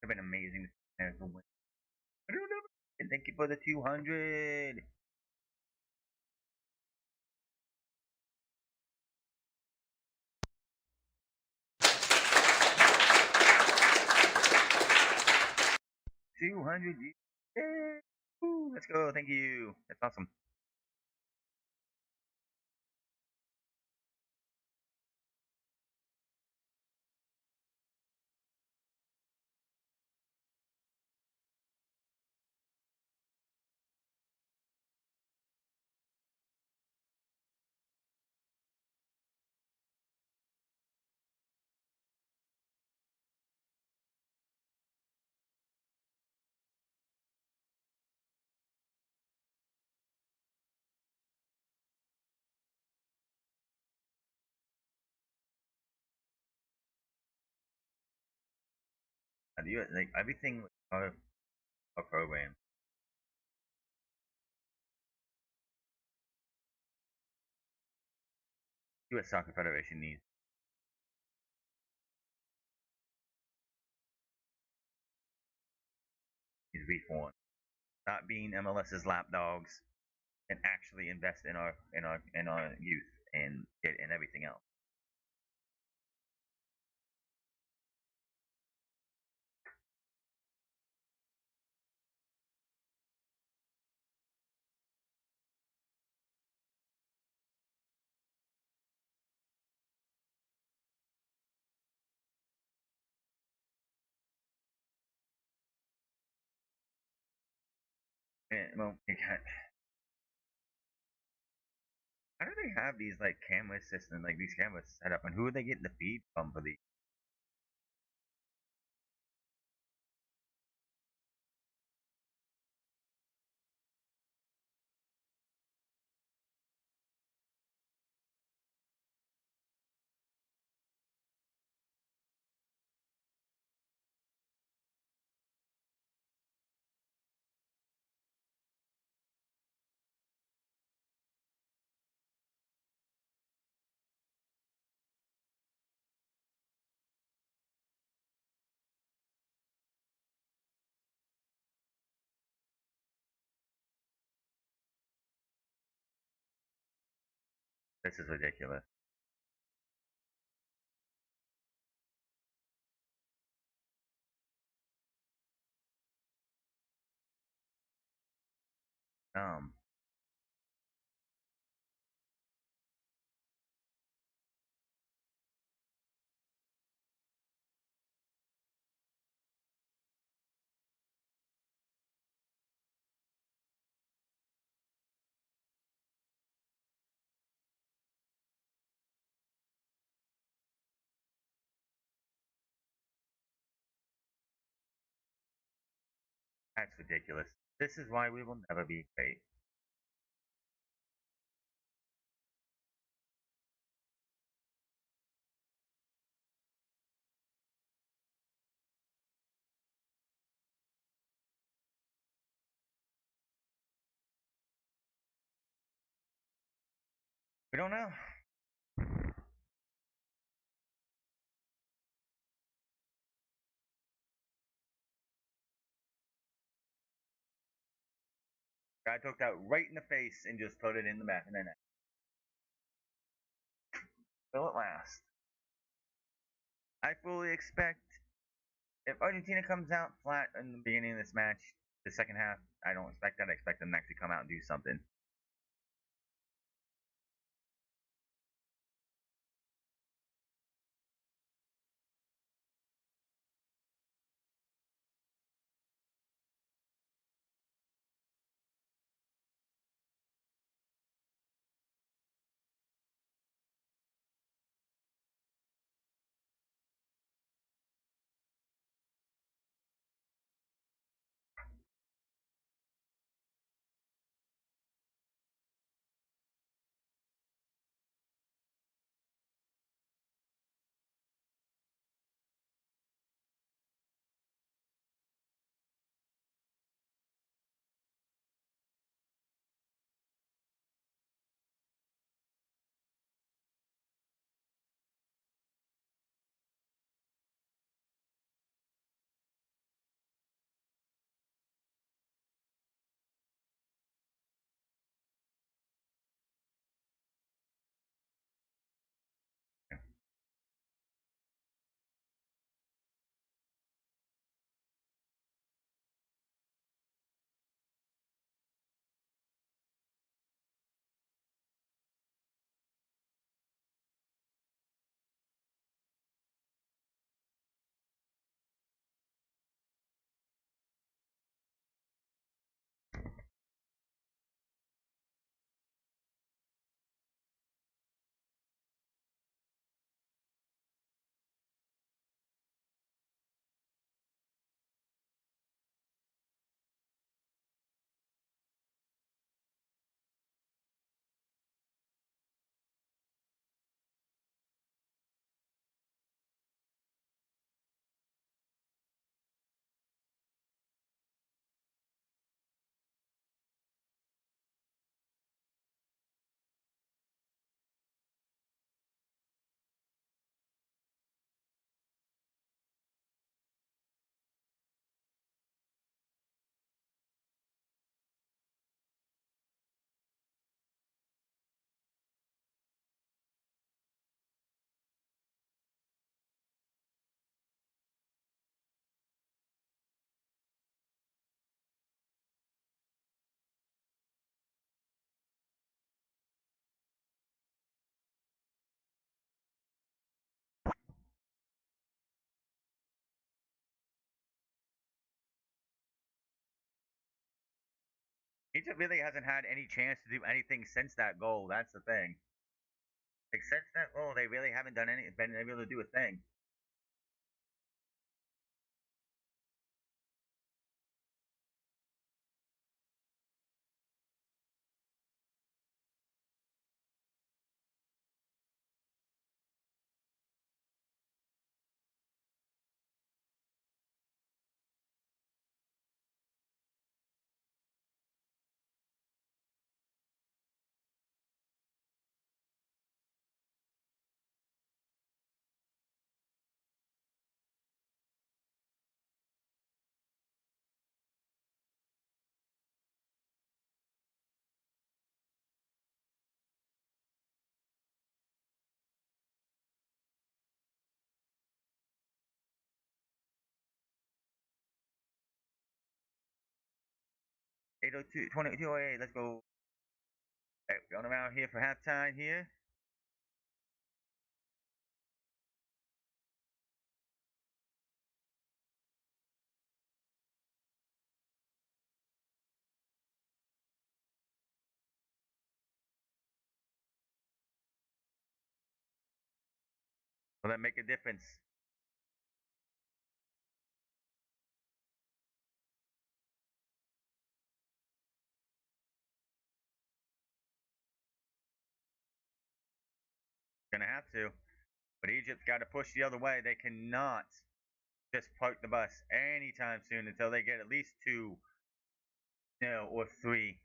Speaker 1: It'd been amazing to win. I don't know. And thank you for the 200. 200. Yeah. Woo, let's go. Thank you. That's awesome. Like everything with our program. U.S. Soccer Federation needs reform. Not being MLS's lapdogs and actually invest in our youth and everything else. And, well, how do they have these like camera systems, like these cameras set up, and who are they getting the feed from for these? This is ridiculous. Um, that's ridiculous. This is why we will never be great. We don't know. Guy took that right in the face and just put it in the back of the net. Will it last? I fully expect if Argentina comes out flat in the beginning of this match, the second half, I don't expect that. I expect them to actually come out and do something. Egypt really hasn't had any chance to do anything since that goal. That's the thing. Like since that goal, they really haven't been able to do a thing. Eight oh two 22:08. Let's go. Hey, going around here for halftime here. Will that make a difference? Gonna have to. But Egypt's got to push the other way. They cannot just park the bus anytime soon until they get at least 2-0 or 3-0.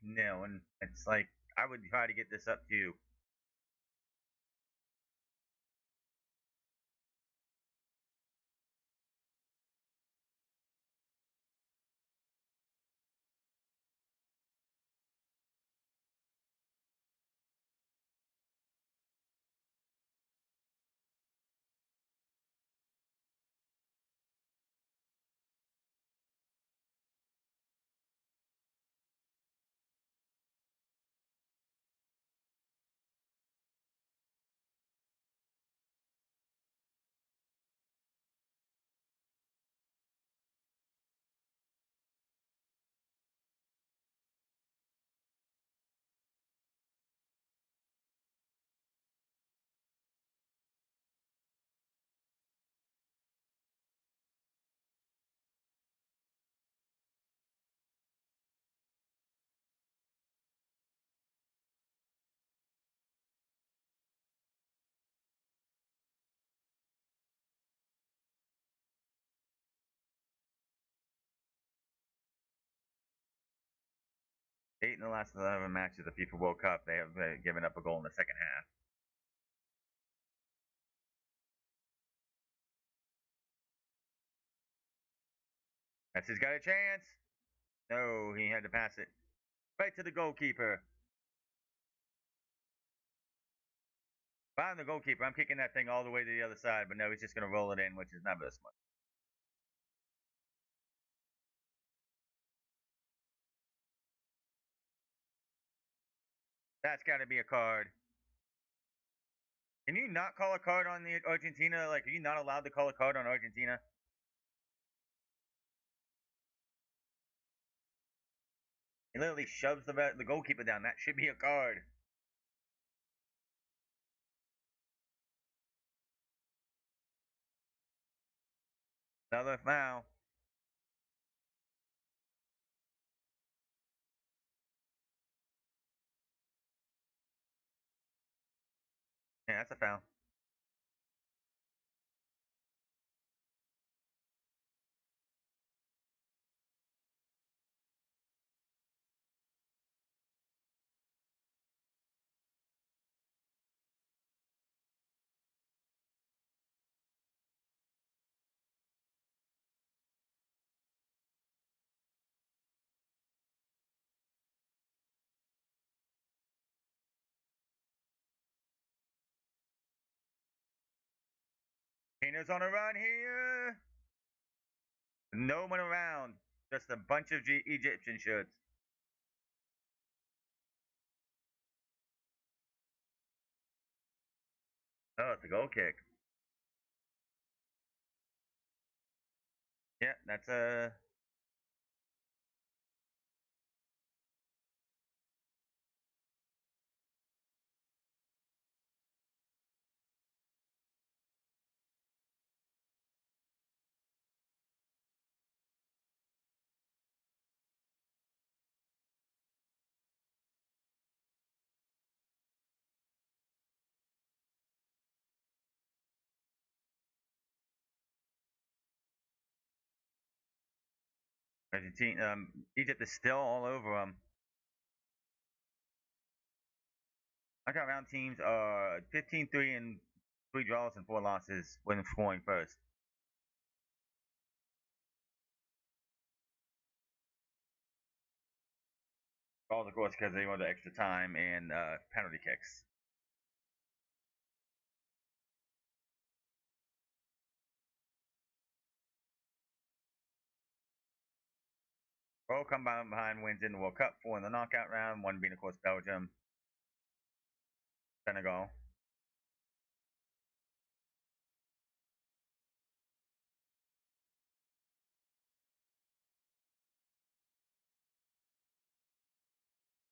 Speaker 1: And it's like, I would try to get this up to 8 in the last 11 matches of the FIFA World Cup. They have given up a goal in the second half. Messi's got a chance. No, he had to pass it right to the goalkeeper. Find the goalkeeper. I'm kicking that thing all the way to the other side, but no, he's just going to roll it in, which is never smart. That's got to be a card. Can you not call a card on the Argentina? Like, are you not allowed to call a card on Argentina? He literally shoves the goalkeeper down. That should be a card. Another foul. Yeah, that's a foul. Tina's on a run here. No one around. Just a bunch of Egyptian shirts. Oh, it's a goal kick. Yeah, that's a Argentina, Egypt is still all over them. Knockout round teams are 15-3 and 3 draws and 4 losses when scoring first. Calls, of course, because they want the extra time and penalty kicks. All come behind wins in the World Cup, 4 in the knockout round, 1 being, of course, Belgium, Senegal.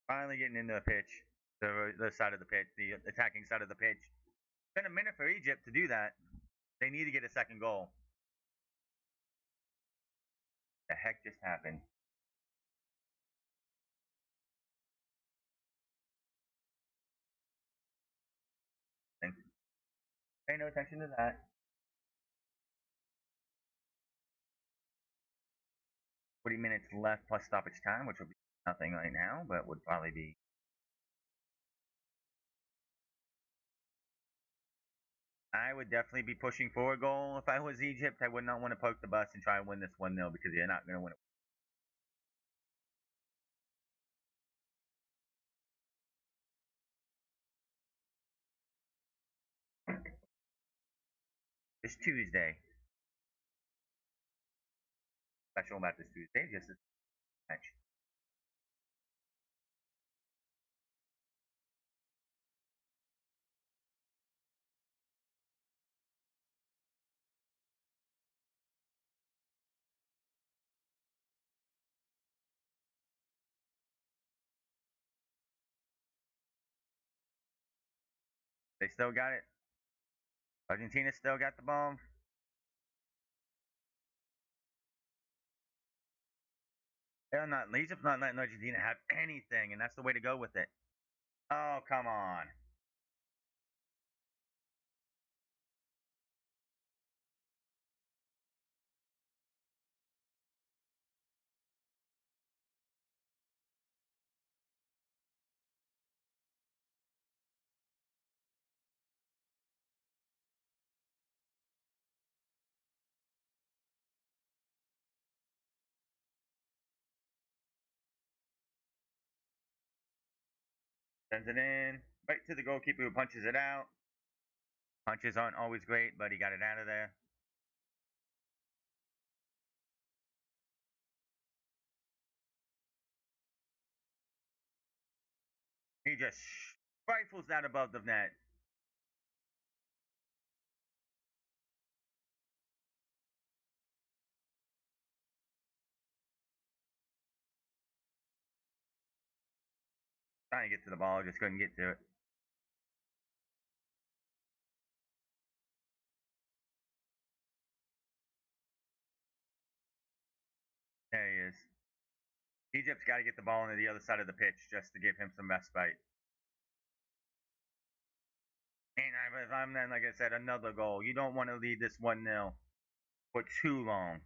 Speaker 1: Finally getting into the pitch, the side of the pitch, the attacking side of the pitch. It's been a minute for Egypt to do that. They need to get a second goal. The heck just happened? Pay no attention to that. 40 minutes left plus stoppage time, which will be nothing right now, but would probably be. I would definitely be pushing for a goal if I was Egypt. I would not want to poke the bus and try and win this 1-0 because you're not going to win it. It's Tuesday. Special about this Tuesday, just this match. They still got it. Argentina still got the ball. They're not. Egypt's not letting Argentina have anything, and that's the way to go with it. Oh, come on. Sends it in. Right to the goalkeeper who punches it out. Punches aren't always great, but he got it out of there. He just rifles that above the net. Trying to get to the ball, just couldn't get to it. There he is. Egypt's got to get the ball into the other side of the pitch just to give him some respite. And if I'm then, like I said, another goal. You don't want to lead this 1-0 for too long.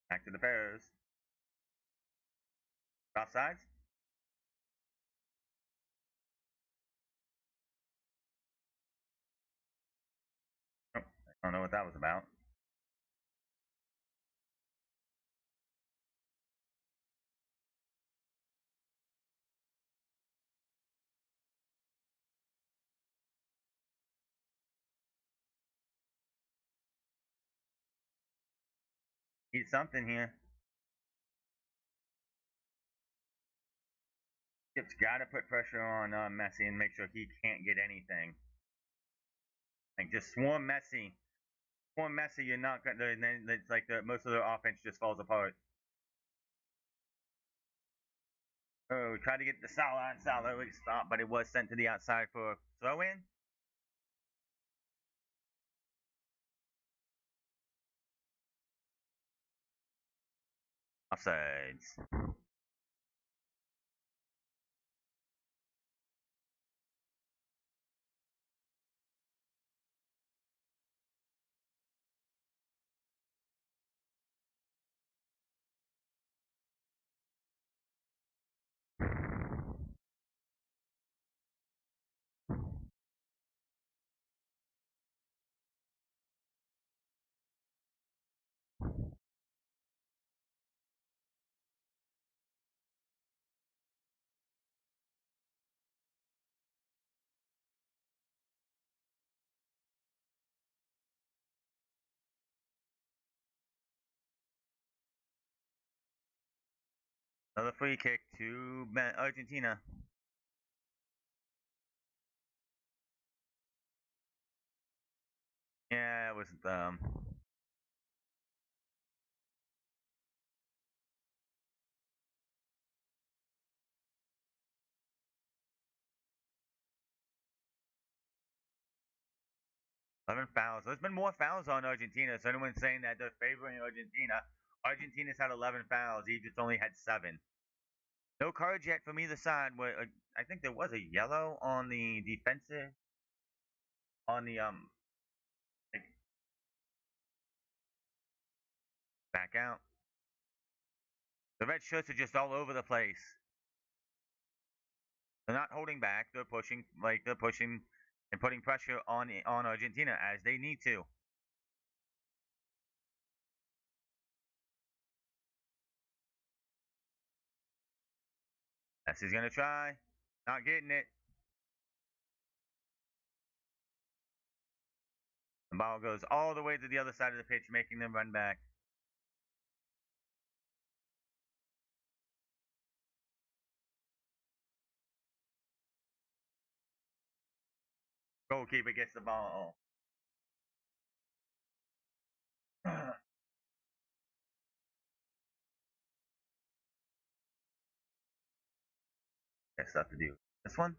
Speaker 1: Back to the Bears. Offsides? Oh, I don't know what that was about. Need something here. Egypt's got to put pressure on Messi and make sure he can't get anything. Like just swarm Messi. Swarm Messi, you're not gonna. It's like most of their offense just falls apart. Oh, tried to get the Salah and Salah would stop, but it was sent to the outside for a throw in. Offsides. Another free kick to Argentina. Yeah, it wasn't 11 fouls. There's been more fouls on Argentina, so anyone's saying that they're favoring Argentina. Argentina's had 11 fouls. Egypt only had 7. No cards yet from either side. I think there was a yellow on the defensive, on the like, back out. The red shirts are just all over the place. They're not holding back. They're pushing and putting pressure on Argentina as they need to. Messi's gonna try. Not getting it. The ball goes all the way to the other side of the pitch, making them run back. Goalkeeper gets the ball. Got stuff to do. This one?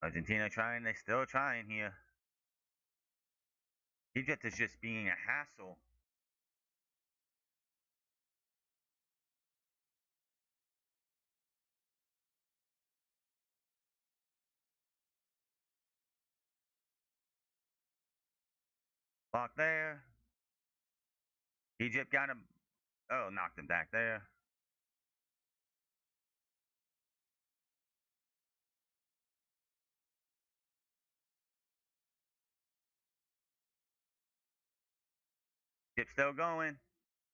Speaker 1: Argentina trying. They still trying here. Egypt is just being a hassle. Block there. Egypt got him. Oh, knocked him back there. Egypt still going.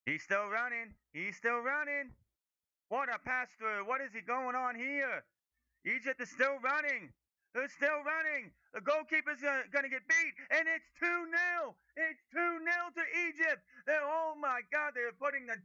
Speaker 1: He's still running. He's still running. What a pass through. What is he going on here? Egypt is still running. They're still running. The goalkeeper's going to get beat, and it's 2-0. It's 2-0 to Egypt. Oh my God, they're putting the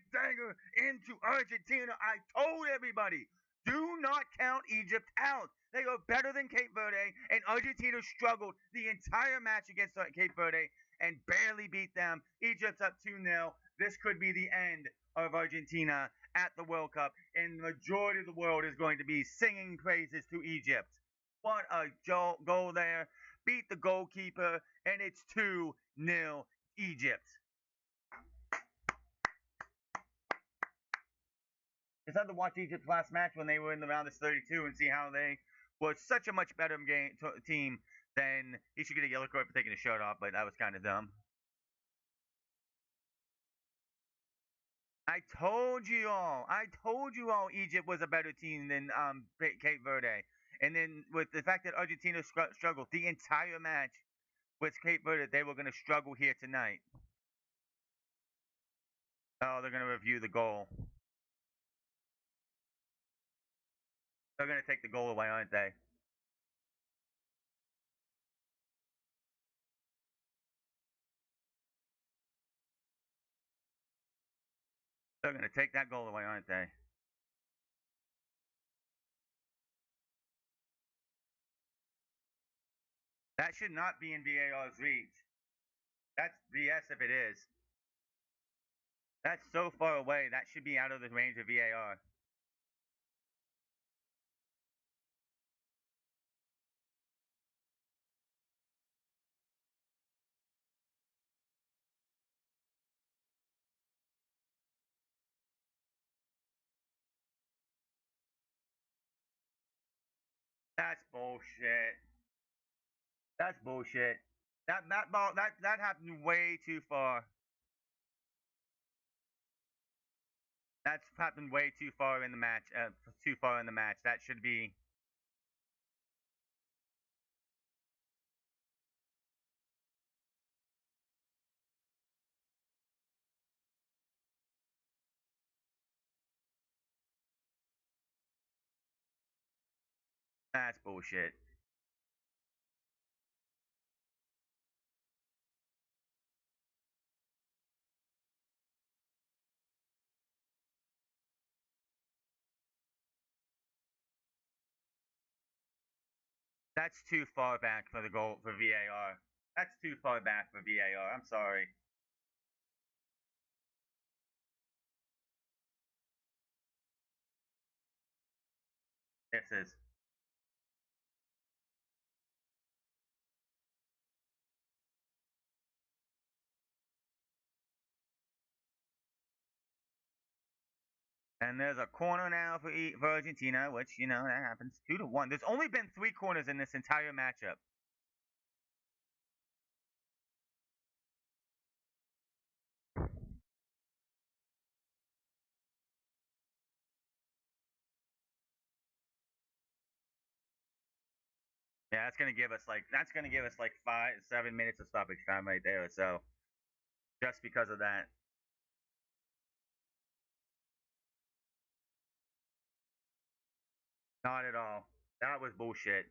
Speaker 1: dagger into Argentina. I told everybody, do not count Egypt out. They are better than Cape Verde, and Argentina struggled the entire match against Cape Verde and barely beat them. Egypt's up 2-0. This could be the end of Argentina at the World Cup, and the majority of the world is going to be singing praises to Egypt. What a goal there. Beat the goalkeeper, and it's 2-0 Egypt. Just had to watch Egypt's last match when they were in the round of 32 and see how they were such a much better team than he should get a yellow card for taking his shirt off, but that was kind of dumb. I told you all. I told you all Egypt was a better team than Cape Verde. And then with the fact that Argentina struggled the entire match with Cape Verde, they were going to struggle here tonight. Oh, they're going to review the goal. They're going to take the goal away, aren't they? They're going to take that goal away, aren't they? That should not be in VAR's reach. That's BS if it is. That's so far away. That should be out of the range of VAR. That's bullshit. That's bullshit. That ball that happened way too far. That's happened way too far in the match. Too far in the match. That should be. That's bullshit. That's too far back for the goal for VAR. That's too far back for VAR. I'm sorry. This is. And there's a corner now for Argentina, which you know that happens 2-1. There's only been 3 corners in this entire matchup. Yeah, that's gonna give us like 5-7 minutes of stoppage time right there. So just because of that, not at all. That was bullshit.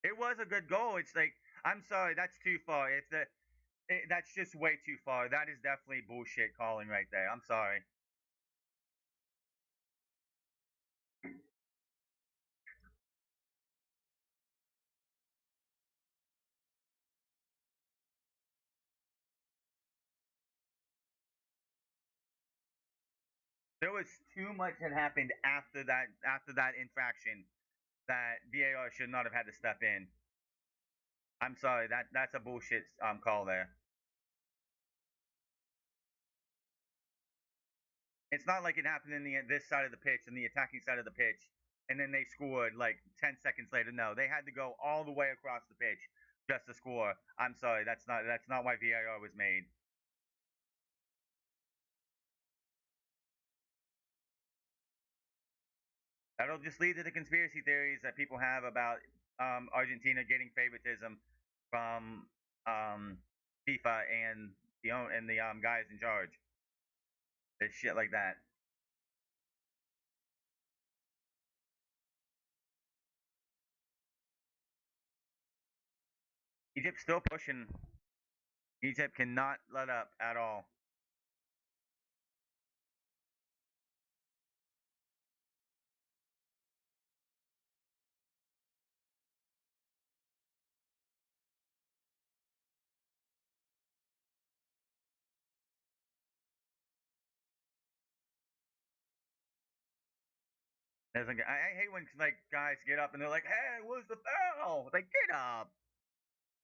Speaker 1: It was a good goal. It's like I'm sorry, that's too far. That's just way too far. That is definitely bullshit calling right there. I'm sorry. There was too much that happened after that infraction that VAR should not have had to step in. I'm sorry. That's a bullshit call there. It's not like it happened in the this side of the pitch and the attacking side of the pitch, and then they scored like 10 seconds later. No, they had to go all the way across the pitch just to score. I'm sorry. That's not why VAR was made. That'll just lead to the conspiracy theories that people have about Argentina getting favoritism from FIFA and the guys in charge. It's shit like that. Egypt's still pushing. Egypt cannot let up at all. There's like, I hate when like guys get up and they're like, "Hey, where's the foul?" Like, get up.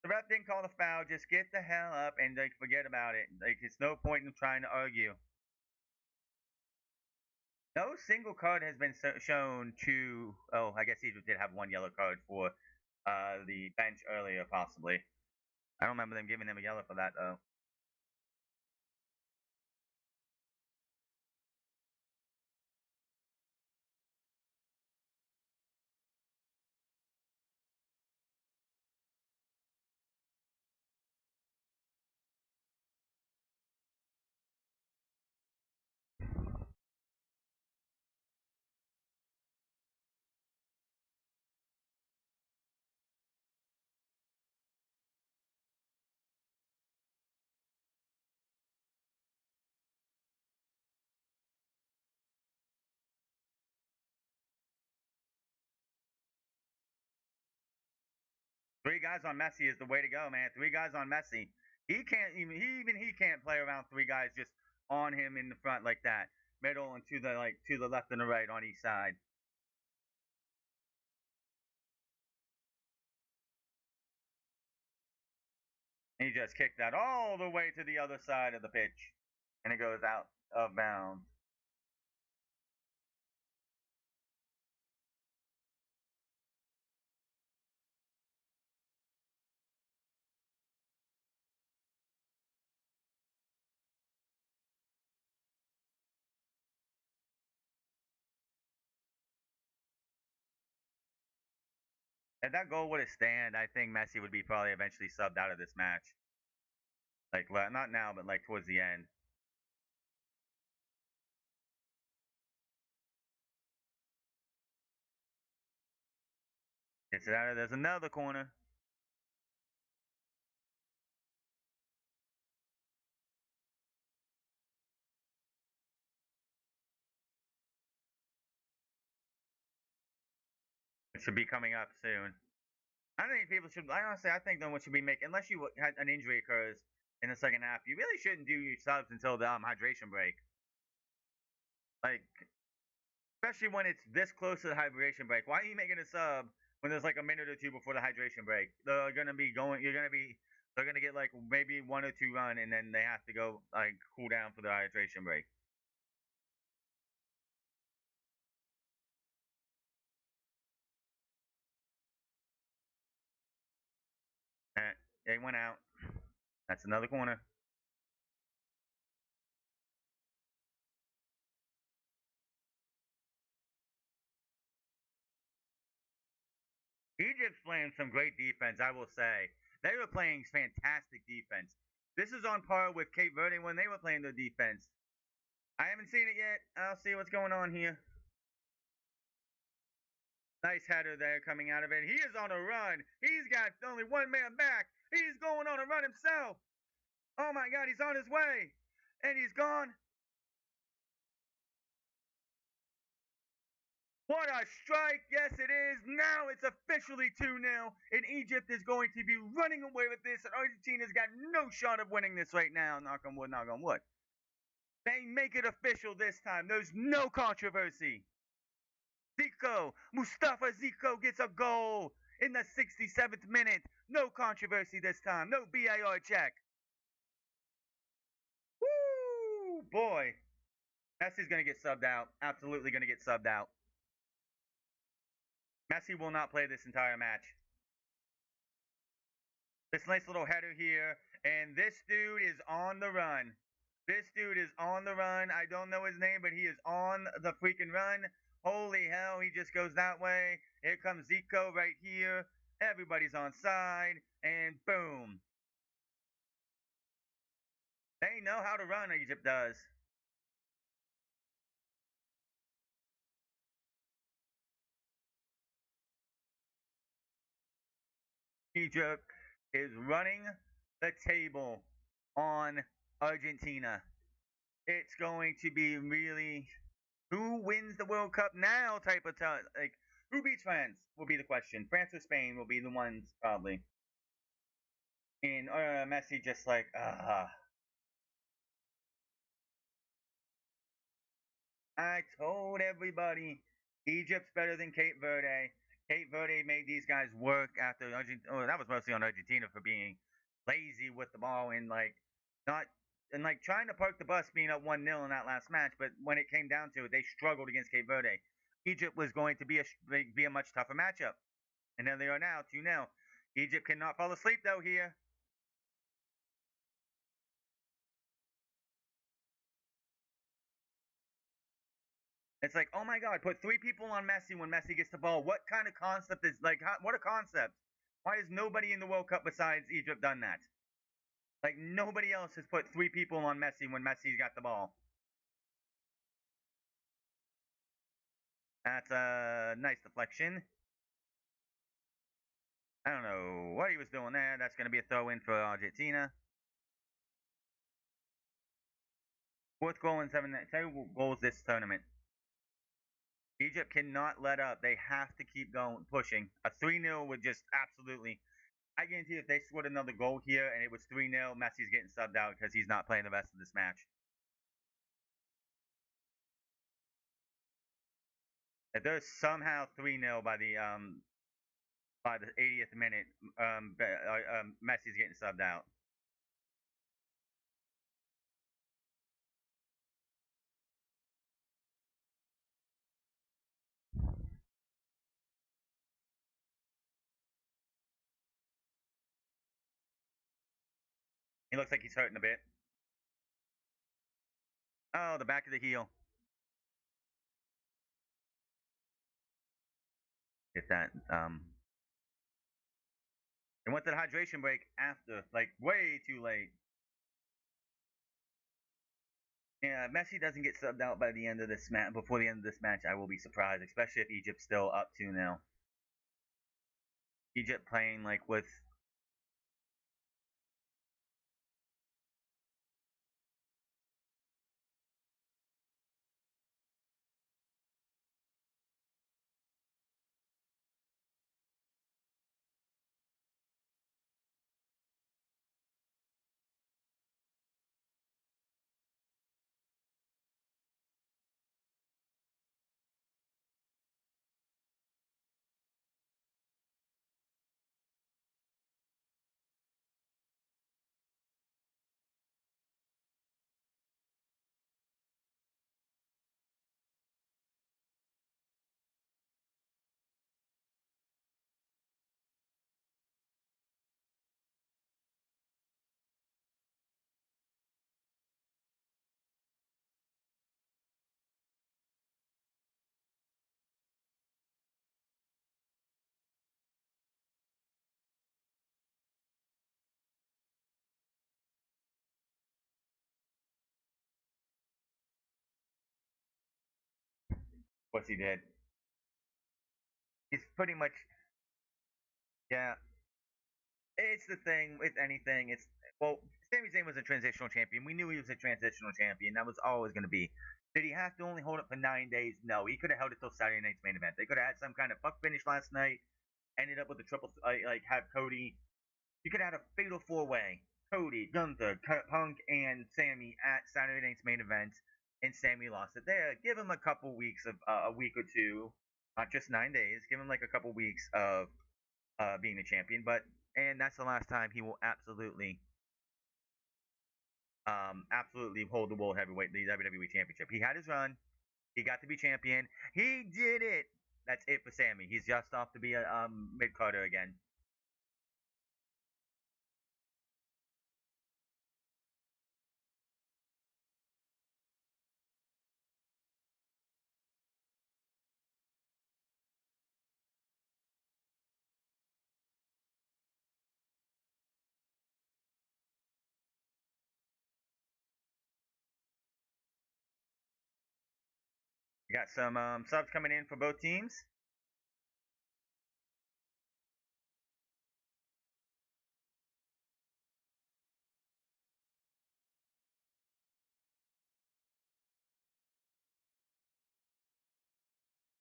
Speaker 1: The ref didn't call the foul. Just get the hell up and like forget about it. Like, it's no point in trying to argue. No single card has been shown to. Oh, I guess Egypt did have one yellow card for the bench earlier, possibly. I don't remember them giving them a yellow for that though. Three guys on Messi is the way to go, man. Three guys on Messi. He can't play around three guys just on him in the front like that. Middle and to the left and the right on each side. He just kicked that all the way to the other side of the pitch. And it goes out of bounds. If that goal would have stand, I think Messi would be probably eventually subbed out of this match. Like not now, but like towards the end. Gets it out of there's another corner. It should be coming up soon. I don't think people should. I honestly, I think no one should be making unless you had an injury occurs in the second half. You really shouldn't do your subs until the hydration break. Like, especially when it's this close to the hydration break. Why are you making a sub when there's like a minute or two before the hydration break? They're gonna be going. You're gonna be. They're gonna get like maybe one or two run, and then they have to go like cool down for the hydration break. They went out. That's another corner. Egypt's playing some great defense, I will say. They were playing fantastic defense. This is on par with Cape Verde when they were playing their defense. I haven't seen it yet. I'll see what's going on here. Nice header there coming out of it. He is on a run. He's got only one man back. He's going on a run himself. Oh my God, he's on his way. And he's gone. What a strike! Yes, it is. Now it's officially 2-0, and Egypt is going to be running away with this, and Argentina's got no shot of winning this right now. Knock on wood, knock on wood. They make it official this time. There's no controversy. Mustafa Zico gets a goal in the 67th minute. No controversy this time. No BAR check. Woo! Boy. Messi's going to get subbed out. Absolutely going to get subbed out. Messi will not play this entire match. This nice little header here, and this dude is on the run. This dude is on the run. I don't know his name, but he is on the freaking run. Holy hell, he just goes that way. Here comes Zico right here. Everybody's on side, and boom. They know how to run, Egypt does. Egypt is running the table on Argentina. It's going to be really who wins the World Cup now type of time. Like, who beats France will be the question. France or Spain will be the ones probably. And Messi just like, I told everybody Egypt's better than Cape Verde. Cape Verde made these guys work after Argentina. Oh, that was mostly on Argentina for being lazy with the ball and like not and like trying to park the bus being up 1-0 in that last match. But when it came down to it, they struggled against Cape Verde. Egypt was going to be a much tougher matchup, and there they are now 2-0. Egypt cannot fall asleep though here. It's like, oh my God, put three people on Messi when Messi gets the ball. What kind of concept is like? What a concept! Why has nobody in the World Cup besides Egypt done that? Like nobody else has put three people on Messi when Messi's got the ball. That's a nice deflection. I don't know what he was doing there. That's going to be a throw in for Argentina. Fourth goal in two goals this tournament. Egypt cannot let up. They have to keep going, pushing. A 3-0 would just absolutely I guarantee if they scored another goal here and it was 3-0, Messi's getting subbed out because he's not playing the rest of this match. If there's somehow 3-0 by the 80th minute, Messi's getting subbed out. He looks like he's hurting a bit. Oh, the back of the heel. Get that. They went to the hydration break after, like way too late. Yeah, Messi doesn't get subbed out by the end of this match. Before the end of this match, I will be surprised, especially if Egypt's still up 2-0. Egypt playing like with. What he did. He's pretty much. Yeah, it's the thing with anything. It's well, Sami Zayn was a transitional champion. We knew he was a transitional champion. That was always going to be. Did he have to only hold it for 9 days? No, he could have held it till Saturday night's main event. They could have had some kind of fuck finish last night. Ended up with a triple, like have Cody. You could have had a fatal 4-way. Cody, Gunther, Punk, and Sammy at Saturday night's main event, and Sammy lost it there. Give him a couple weeks of a week or two, not just 9 days. Give him like a couple weeks of being the champion. But and that's the last time he will absolutely hold the world heavyweight, the WWE championship. He had his run. He got to be champion. He did it. That's it for Sammy. He's just off to be a mid carder again. We got some subs coming in for both teams.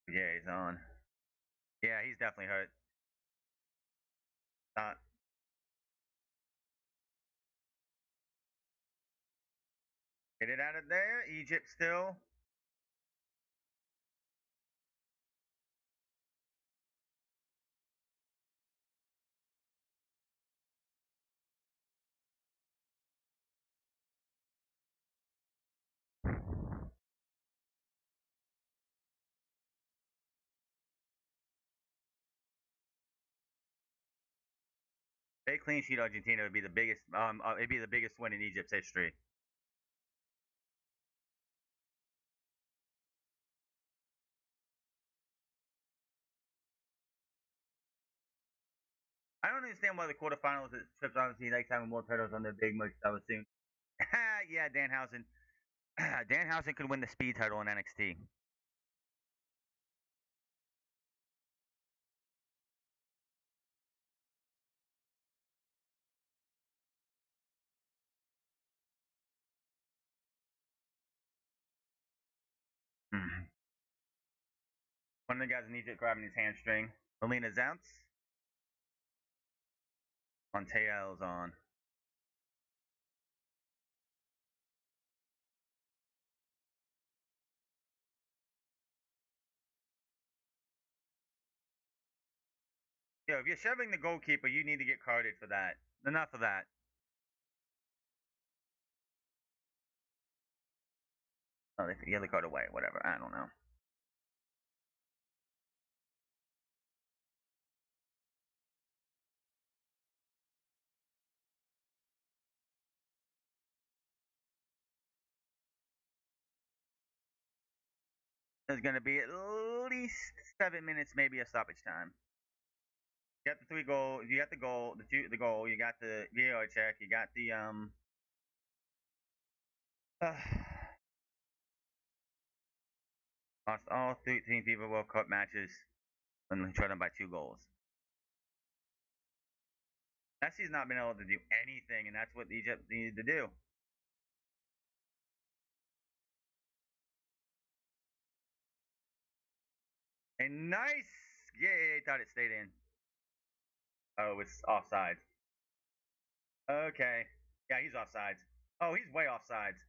Speaker 1: Yeah, he's on. Yeah, he's definitely hurt. Uh, get it out of there. Egypt still. They clean sheet Argentina would be the biggest. It'd be the biggest win in Egypt's history. I don't understand why the quarterfinals trips obviously likes having more titles on their big merch. I would assume. Yeah, Danhausen. Danhausen could win the speed title in NXT. Mm. One of the guys in Egypt grabbing his hamstring. Melina Zounce. Montiel's on. Yo, if you're shoving the goalkeeper, you need to get carded for that. Enough of that. Oh, they yellow card away. Whatever. I don't know. There's gonna be at least 7 minutes, maybe a stoppage time. You got the three goal. You got the goal. The goal. You got the VAR check. You got the Uh, lost all 13 FIFA World Cup matches and shut them by 2 goals. Messi's not been able to do anything, and that's what Egypt needed to do. And nice! Yay, thought it stayed in. Oh, it's offsides. Okay. Yeah, he's offsides. Oh, he's way offsides.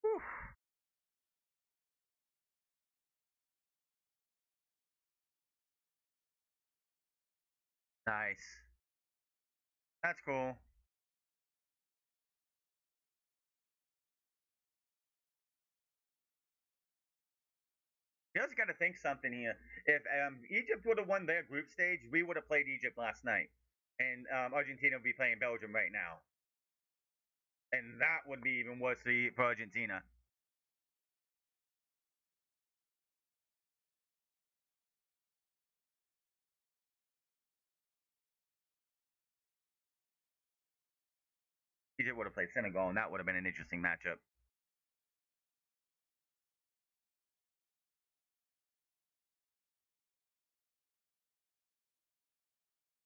Speaker 1: Whew. Nice. That's cool. You just got to think something here. If Egypt would have won their group stage, we would have played Egypt last night, and Argentina would be playing Belgium right now, and that would be even worse for Argentina. Egypt would have played Senegal, and that would have been an interesting matchup.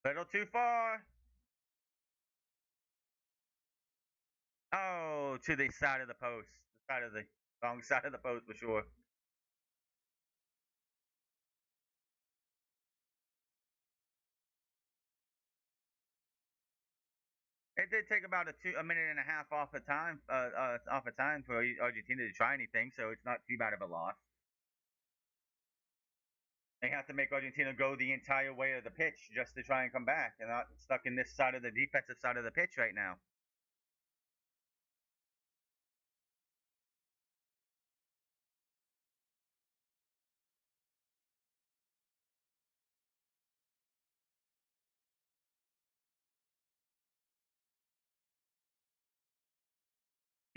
Speaker 1: Little too far. Oh, to the side of the post, the side of the wrong side of the post for sure. It did take about a minute and a half off of time for Argentina to try anything, so it's not too bad of a loss. They have to make Argentina go the entire way of the pitch just to try and come back. They're not stuck in this side of the defensive side of the pitch right now.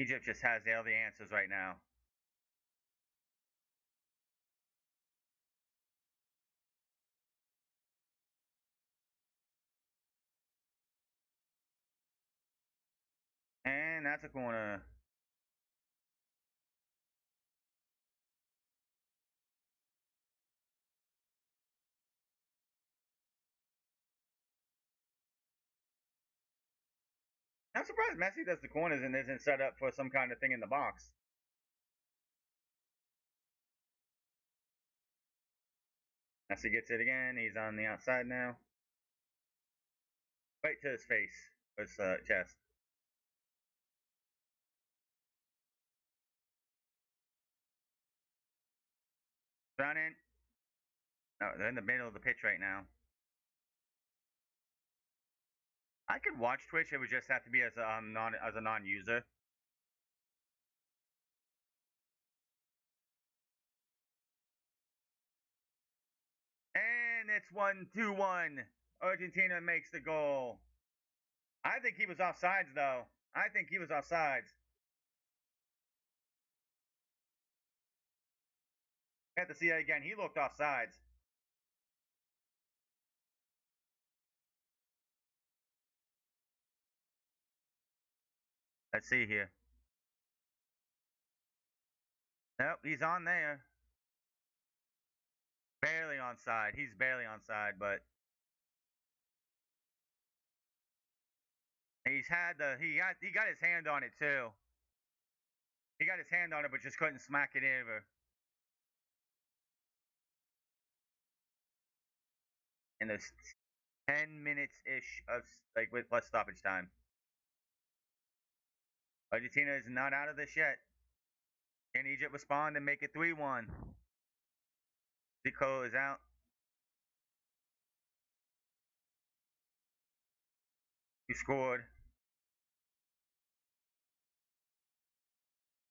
Speaker 1: Egypt just has all the answers right now. And that's a corner. I'm surprised Messi does the corners and isn't set up for some kind of thing in the box. Messi gets it again. He's on the outside now. Right to his face, his chest. Running. No, they're in the middle of the pitch right now. I could watch Twitch. It would just have to be as a non-user. And it's 1-2-1. Argentina makes the goal. I think he was offsides though. I think he was offsides. I have to see that again. He looked offsides. Let's see here. Nope, he's on there. Barely onside. He's barely onside, but he got his hand on it too. He got his hand on it, but just couldn't smack it over. And there's 10 minutes ish of like with plus stoppage time. Argentina is not out of this yet. Can Egypt respond and make it 3-1? Zico is out. He scored.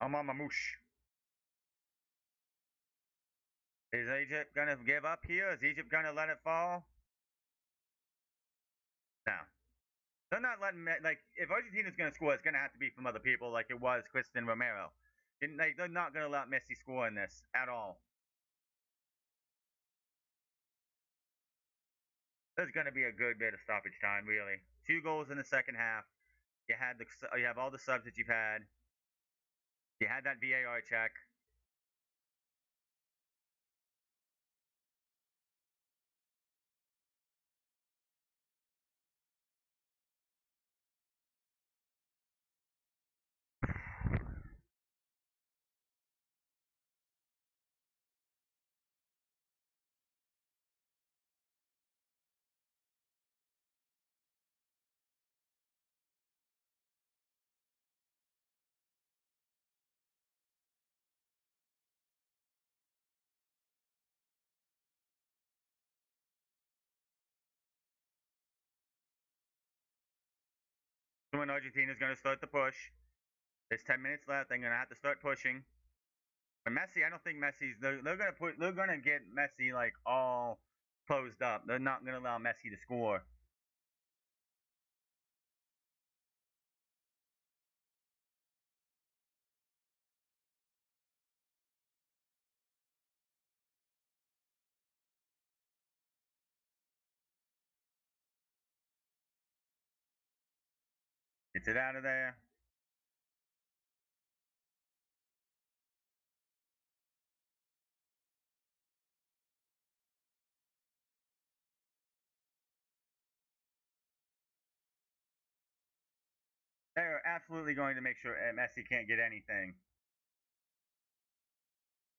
Speaker 1: Amon Mamouche. Is Egypt gonna give up here? Is Egypt gonna let it fall? No. They're not letting like if Argentina's gonna score, it's gonna have to be from other people, like it was Cristian Romero. And, like, they're not gonna let Messi score in this at all. There's gonna be a good bit of stoppage time, really. 2 goals in the second half. You have all the subs that you've had. You had that VAR check. When Argentina's gonna start the push. There's 10 minutes left. They're gonna have to start pushing. But Messi, I don't think Messi's. They're gonna get Messi like all closed up. They're not gonna allow Messi to score. Gets it out of there. They're absolutely going to make sure Messi can't get anything.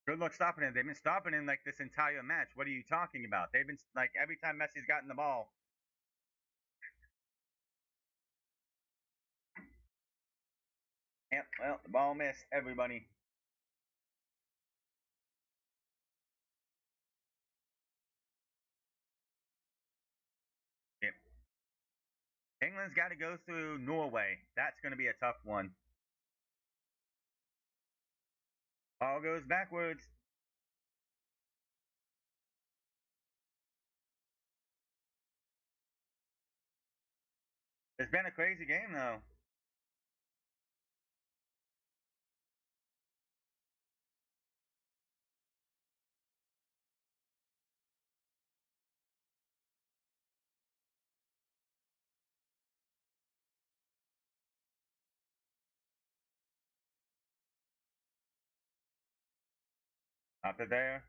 Speaker 1: Good luck stopping him. They've been stopping him like this entire match. What are you talking about? They've been like every time Messi's gotten the ball. Yep, well, the ball missed everybody. Yep. England's got to go through Norway. That's going to be a tough one. Ball goes backwards. It's been a crazy game though. Up to there.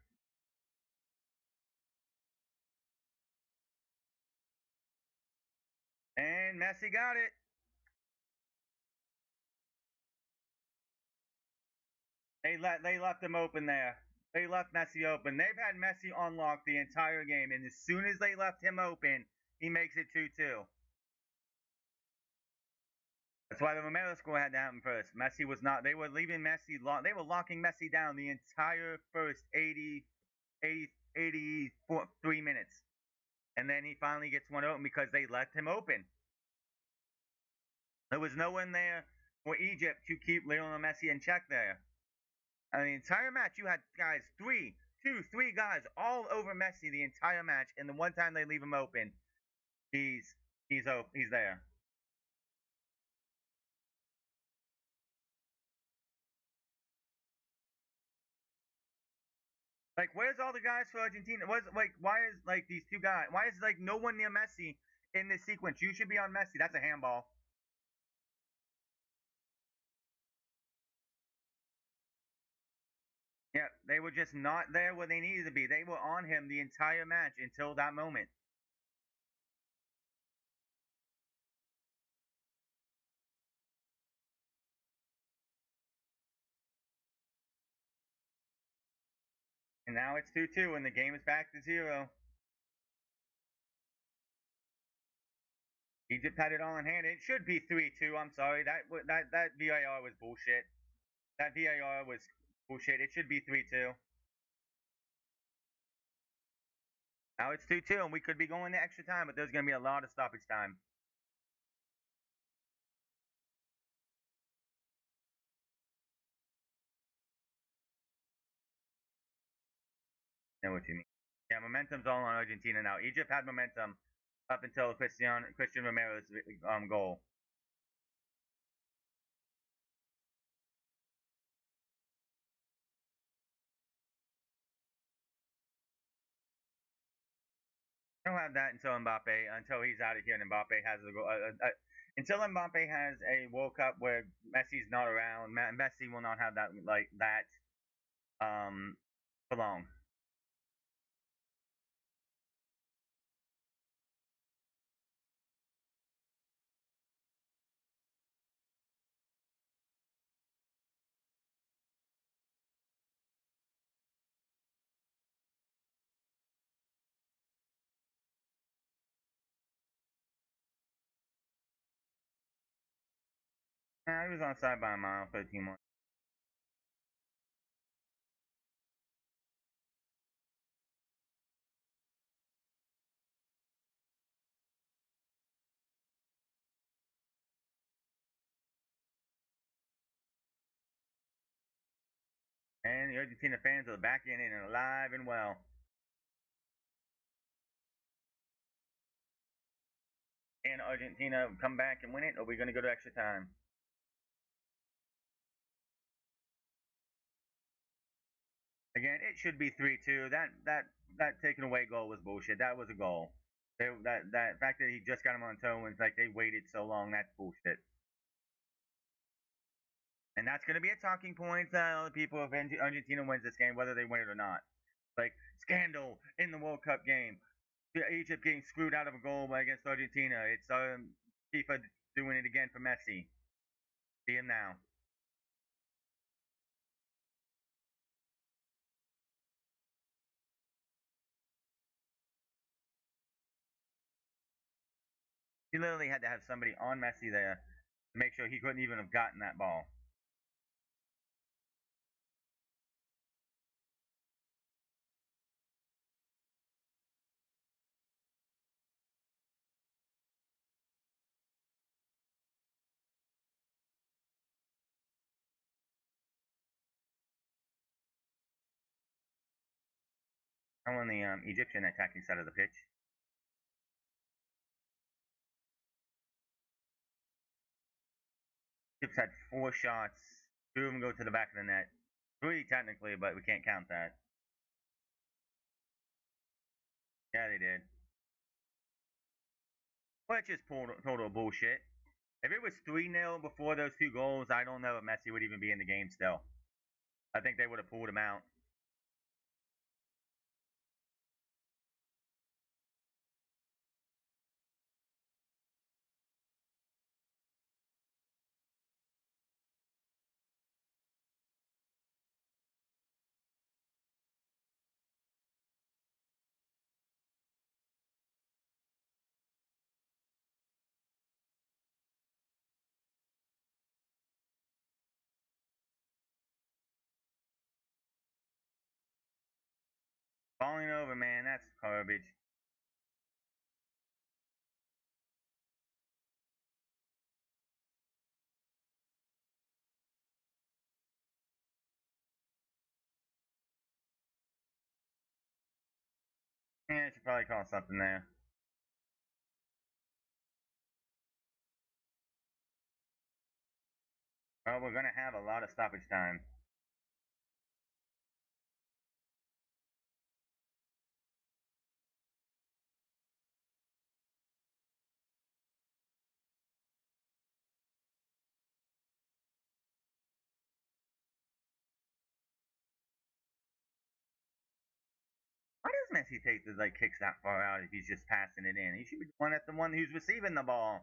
Speaker 1: And Messi got it. They left him open there. They left Messi open. They've had Messi on lock the entire game, and as soon as they left him open, he makes it 2-2. That's why the Romero score had to happen first. Messi was not. They were leaving Messi. They were locking Messi down the entire first 83 minutes, and then he finally gets one open because they left him open. There was no one there for Egypt to keep Lionel Messi in check there. And the entire match, you had guys, three guys all over Messi the entire match, and the one time they leave him open, he's he's there. Like, where's all the guys for Argentina? Why is like these two guys? Why is like no one near Messi in this sequence? You should be on Messi. That's a handball. Yeah, they were just not there where they needed to be. They were on him the entire match until that moment. And now it's 2-2, and the game is back to 0. Egypt had it all in hand. It should be 3-2. I'm sorry. That VAR was bullshit. That VAR was bullshit. It should be 3-2. Now it's 2-2, and we could be going to extra time, but there's going to be a lot of stoppage time. I know what you mean. Yeah, momentum's all on Argentina now. Egypt had momentum up until Christian Romero's goal. I don't have that until he's out of here and Mbappe has until Mbappe has a World Cup where Messi's not around. Messi will not have that like that for long. Yeah, he was on side by a mile, 13 more. And the Argentina fans are back in it and alive and well. And Argentina come back and win it, or are we going to go to extra time? Again, it should be 3-2. That taken away goal was bullshit. That was a goal. That fact that he just got him on toe and it's like they waited so long, that's bullshit. And that's going to be a talking point. People, if Argentina wins this game, whether they win it or not. Like, scandal in the World Cup game. Egypt getting screwed out of a goal against Argentina. It's FIFA doing it again for Messi. See him now. He literally had to have somebody on Messi there to make sure he couldn't even have gotten that ball. On the Egyptian attacking side of the pitch. Egypt's had 4 shots. 2 of them go to the back of the net. 3 technically, but we can't count that. Yeah, they did. Which is total bullshit. If it was 3-0 before those 2 goals, I don't know if Messi would even be in the game still. I think they would have pulled him out. Falling over, man, that's garbage. Yeah, I should probably call something there. Well, we're going to have a lot of stoppage time. Why does Messi take the kicks that far out if he's just passing it in? He should be the one at the one who's receiving the ball.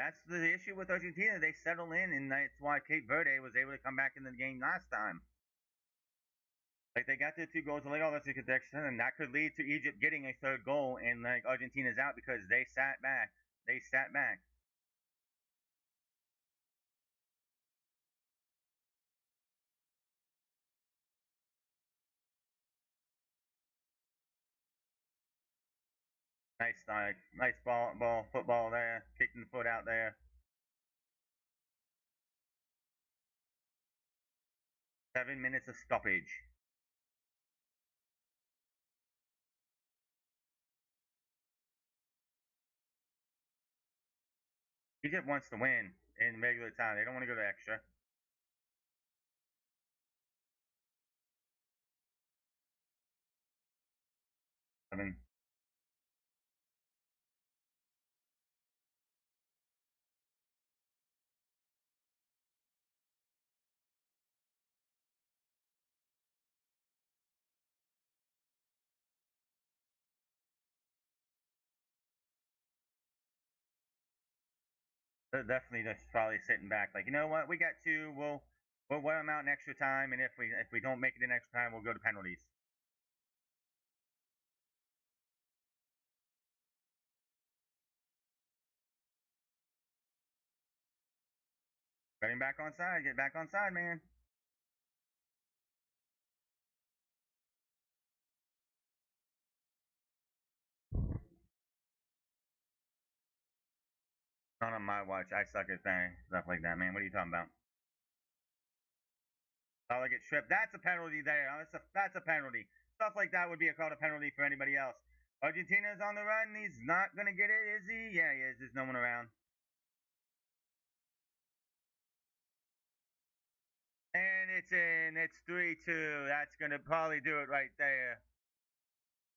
Speaker 1: that's the issue with Argentina. They settle in, and that's why Cape Verde was able to come back in the game last time. Like they got their two goals, and like, oh, that's a connection, and that could lead to Egypt getting a third goal, and like Argentina's out because they sat back. They sat back. Nice football there, kicking the foot out there. 7 minutes of stoppage. Egypt wants to win in regular time. They don't want to go to extra. I mean, they're definitely just probably sitting back, like, you know what, we got two. We'll wear them out in extra time, and if we don't make it in extra time, we'll go to penalties. Getting back on side, get back on side, man. Not on my watch. I suck at things, stuff like that, man. What are you talking about? Salah gets tripped. That's a penalty there. That's a penalty. Stuff like that would be called a penalty for anybody else. Argentina's on the run. He's not gonna get it, is he? Yeah, he is. There's no one around. And it's in. It's 3-2. That's gonna probably do it right there.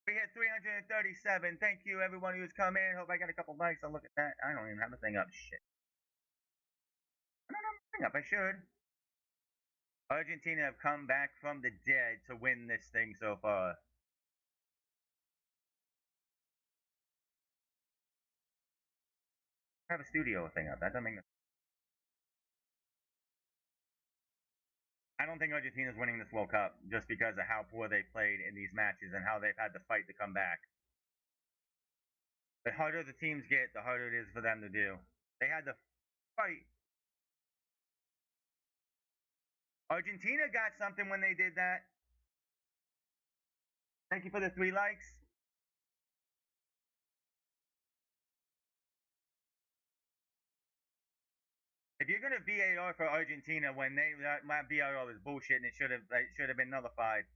Speaker 1: We hit 337. Thank you, everyone who's come in. Hope I got a couple likes. I'll look at that. I don't even have a thing up. Shit. I don't have a thing up. I should. Argentina have come back from the dead to win this thing so far. I have a studio thing up. That doesn't make no. I don't think Argentina's winning this World Cup just because of how poor they played in these matches and how they've had to fight to come back. The harder the teams get, the harder it is for them to do. They had to fight. Argentina got something when they did that. Thank you for the 3 likes. If you're gonna VAR for Argentina when my VAR was bullshit and it should have been nullified.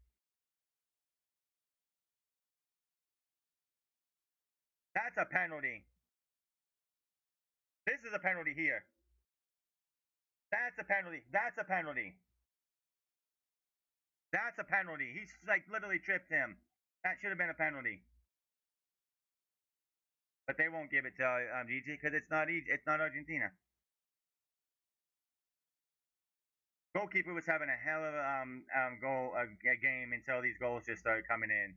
Speaker 1: That's a penalty. This is a penalty here. That's a penalty. That's a penalty. That's a penalty. He's like literally tripped him. That should have been a penalty. But they won't give it to Gigi because it's not Argentina. Goalkeeper was having a hell of a game until these goals just started coming in.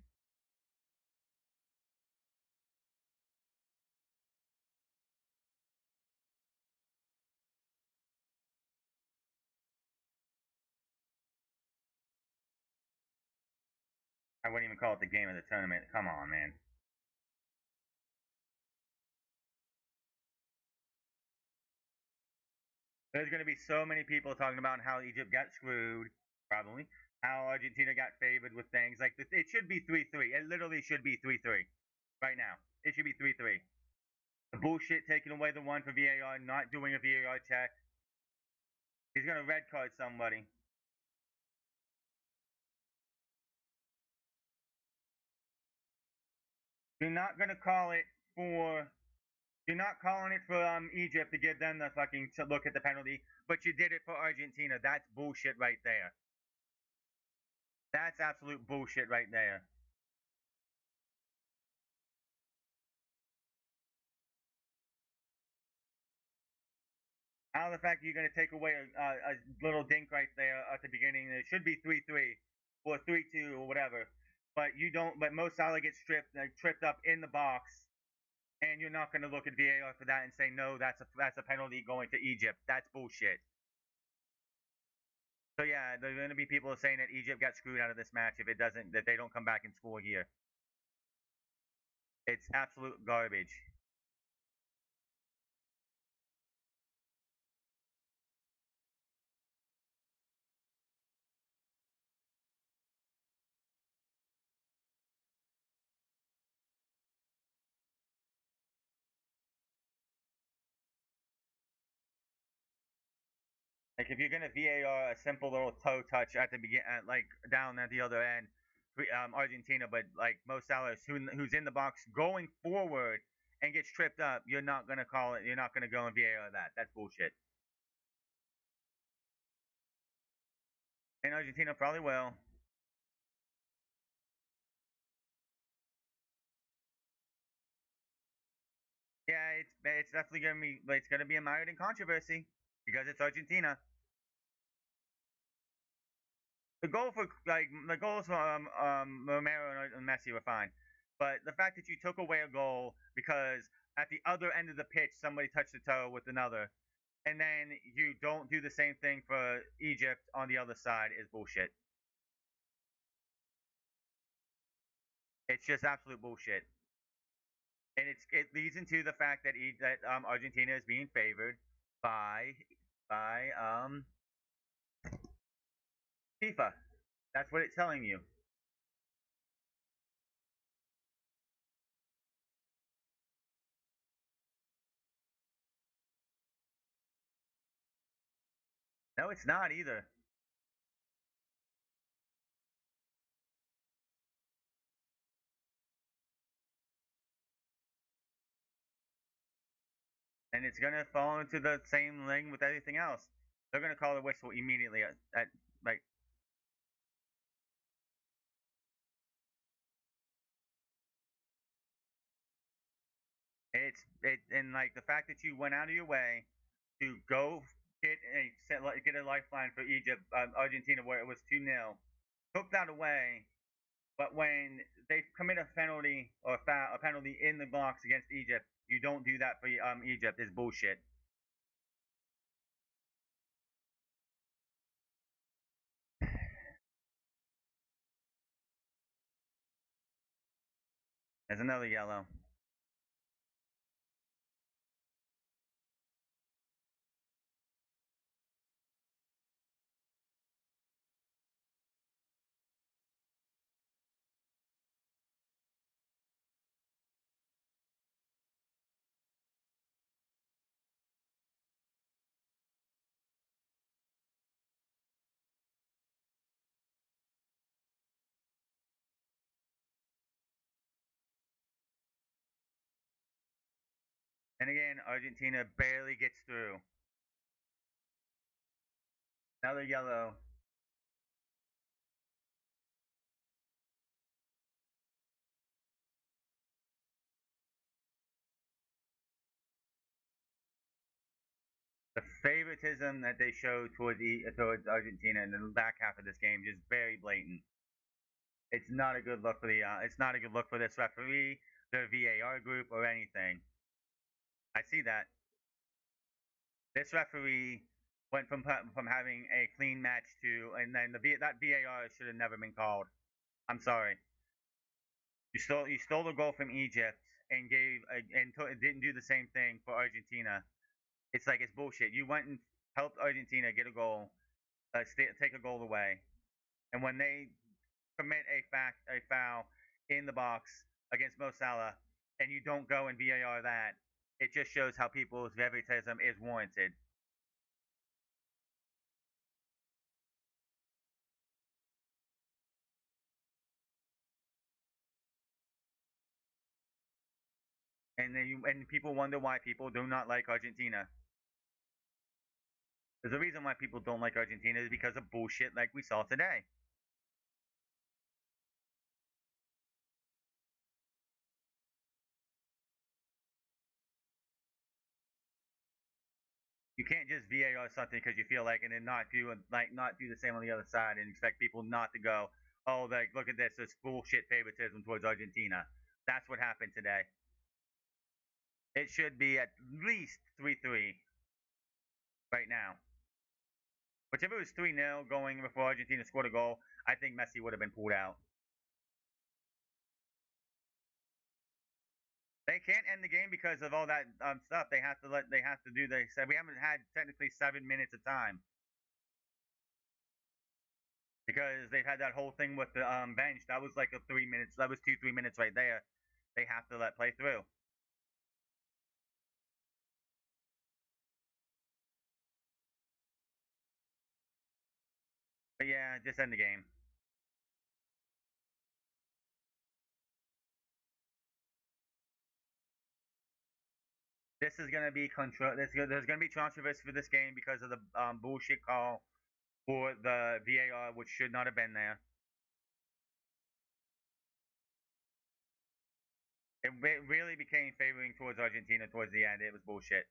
Speaker 1: I wouldn't even call it the game of the tournament. Come on, man. There's going to be so many people talking about how Egypt got screwed, probably. How Argentina got favored with things like this. It should be 3-3. It literally should be 3-3 right now. It should be 3-3. The bullshit taking away the one for VAR, not doing a VAR check. He's going to red card somebody. You're not going to call it for. You're not calling it for Egypt to give them the fucking to look at the penalty, but you did it for Argentina. That's bullshit right there. That's absolute bullshit right there. Out of the fact you're going to take away a little dink right there at the beginning, it should be 3-3 or 3-2 or whatever. But you don't. But Mo Salah gets tripped up in the box. And you're not going to look at VAR for that and say no, that's a penalty going to Egypt. That's bullshit. So yeah, there's going to be people saying that Egypt got screwed out of this match if it doesn't that they don't come back and score here. It's absolute garbage. Like if you're gonna VAR a simple little toe touch at the begin, like down at the other end, Argentina, but like Mo Salah, who's in the box going forward and gets tripped up, you're not gonna call it. You're not gonna go and VAR that. That's bullshit. And Argentina probably will. Yeah, it's definitely gonna be mired in controversy because it's Argentina. The goals for Romero and Messi were fine, but the fact that you took away a goal because at the other end of the pitch somebody touched the toe with another, and then you don't do the same thing for Egypt on the other side is bullshit. It's just absolute bullshit, and it leads into the fact that Argentina is being favored by by FIFA. That's what it's telling you. No, it's not either. And it's gonna fall into the same thing with everything else. They're gonna call the whistle immediately at like and like the fact that you went out of your way to go get a lifeline for Egypt, Argentina, where it was 2-0, took that away. But when they commit a penalty or a penalty in the box against Egypt, you don't do that for Egypt. Is bullshit. There's another yellow. And again, Argentina barely gets through. Another yellow. The favoritism that they show towards Argentina in the back half of this game is very blatant. It's not a good look for it's not a good look for this referee, the VAR group, or anything. I see that this referee went from having a clean match to, and then that VAR should have never been called. I'm sorry. You stole a goal from Egypt and didn't do the same thing for Argentina. It's like it's bullshit. You went and helped Argentina get a goal, take a goal away, and when they commit a foul in the box against Mo Salah, and you don't go and VAR that, it just shows how people's favoritism is warranted. And people wonder why people do not like Argentina. There's a reason why people don't like Argentina is because of bullshit like we saw today. You can't just VAR something because you feel like and then not do the same on the other side and expect people not to go, oh, like look at this bullshit favoritism towards Argentina. That's what happened today. It should be at least 3-3 right now. Which if it was 3-0 going before Argentina scored a goal, I think Messi would have been pulled out. They can't end the game because of all that stuff. They have to let. They have to do. They said we haven't had technically 7 minutes of time because they've had that whole thing with the bench. That was like a 3 minutes. That was 2-3 minutes right there. They have to let play through. But yeah, just end the game. This is gonna be there's gonna be controversy for this game because of the bullshit call for the VAR, which should not have been there. It really became favoring towards Argentina towards the end. It was bullshit.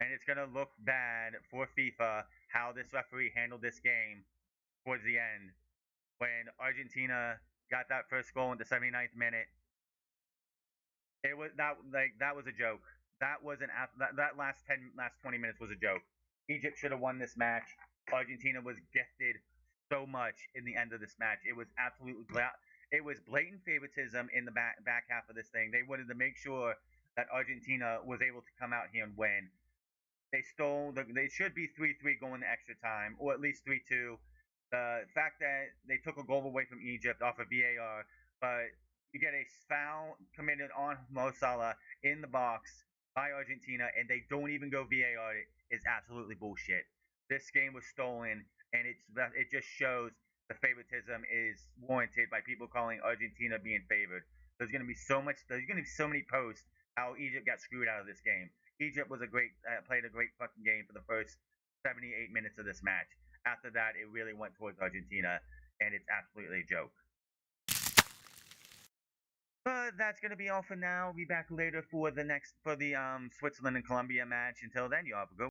Speaker 1: And it's going to look bad for FIFA how this referee handled this game towards the end when Argentina got that first goal in the 79th minute. It was that was a joke. That was that last 20 minutes was a joke. Egypt should have won this match. Argentina was gifted so much in the end of this match. It was it was blatant favoritism in the back half of this thing. They wanted to make sure that Argentina was able to come out here and win. They stole. They should be 3-3 going to extra time, or at least 3-2. The fact that they took a goal away from Egypt off of VAR, but you get a foul committed on Mo Salah in the box by Argentina, and they don't even go VAR. It is absolutely bullshit. This game was stolen, and it just shows the favoritism is warranted by people calling Argentina being favored. There's going to be so much. There's going to be so many posts how Egypt got screwed out of this game. Egypt was a great played a great fucking game for the first 78 minutes of this match. After that, it really went towards Argentina, and it's absolutely a joke. But that's gonna be all for now. We'll be back later for the Switzerland and Colombia match. Until then, you all have a good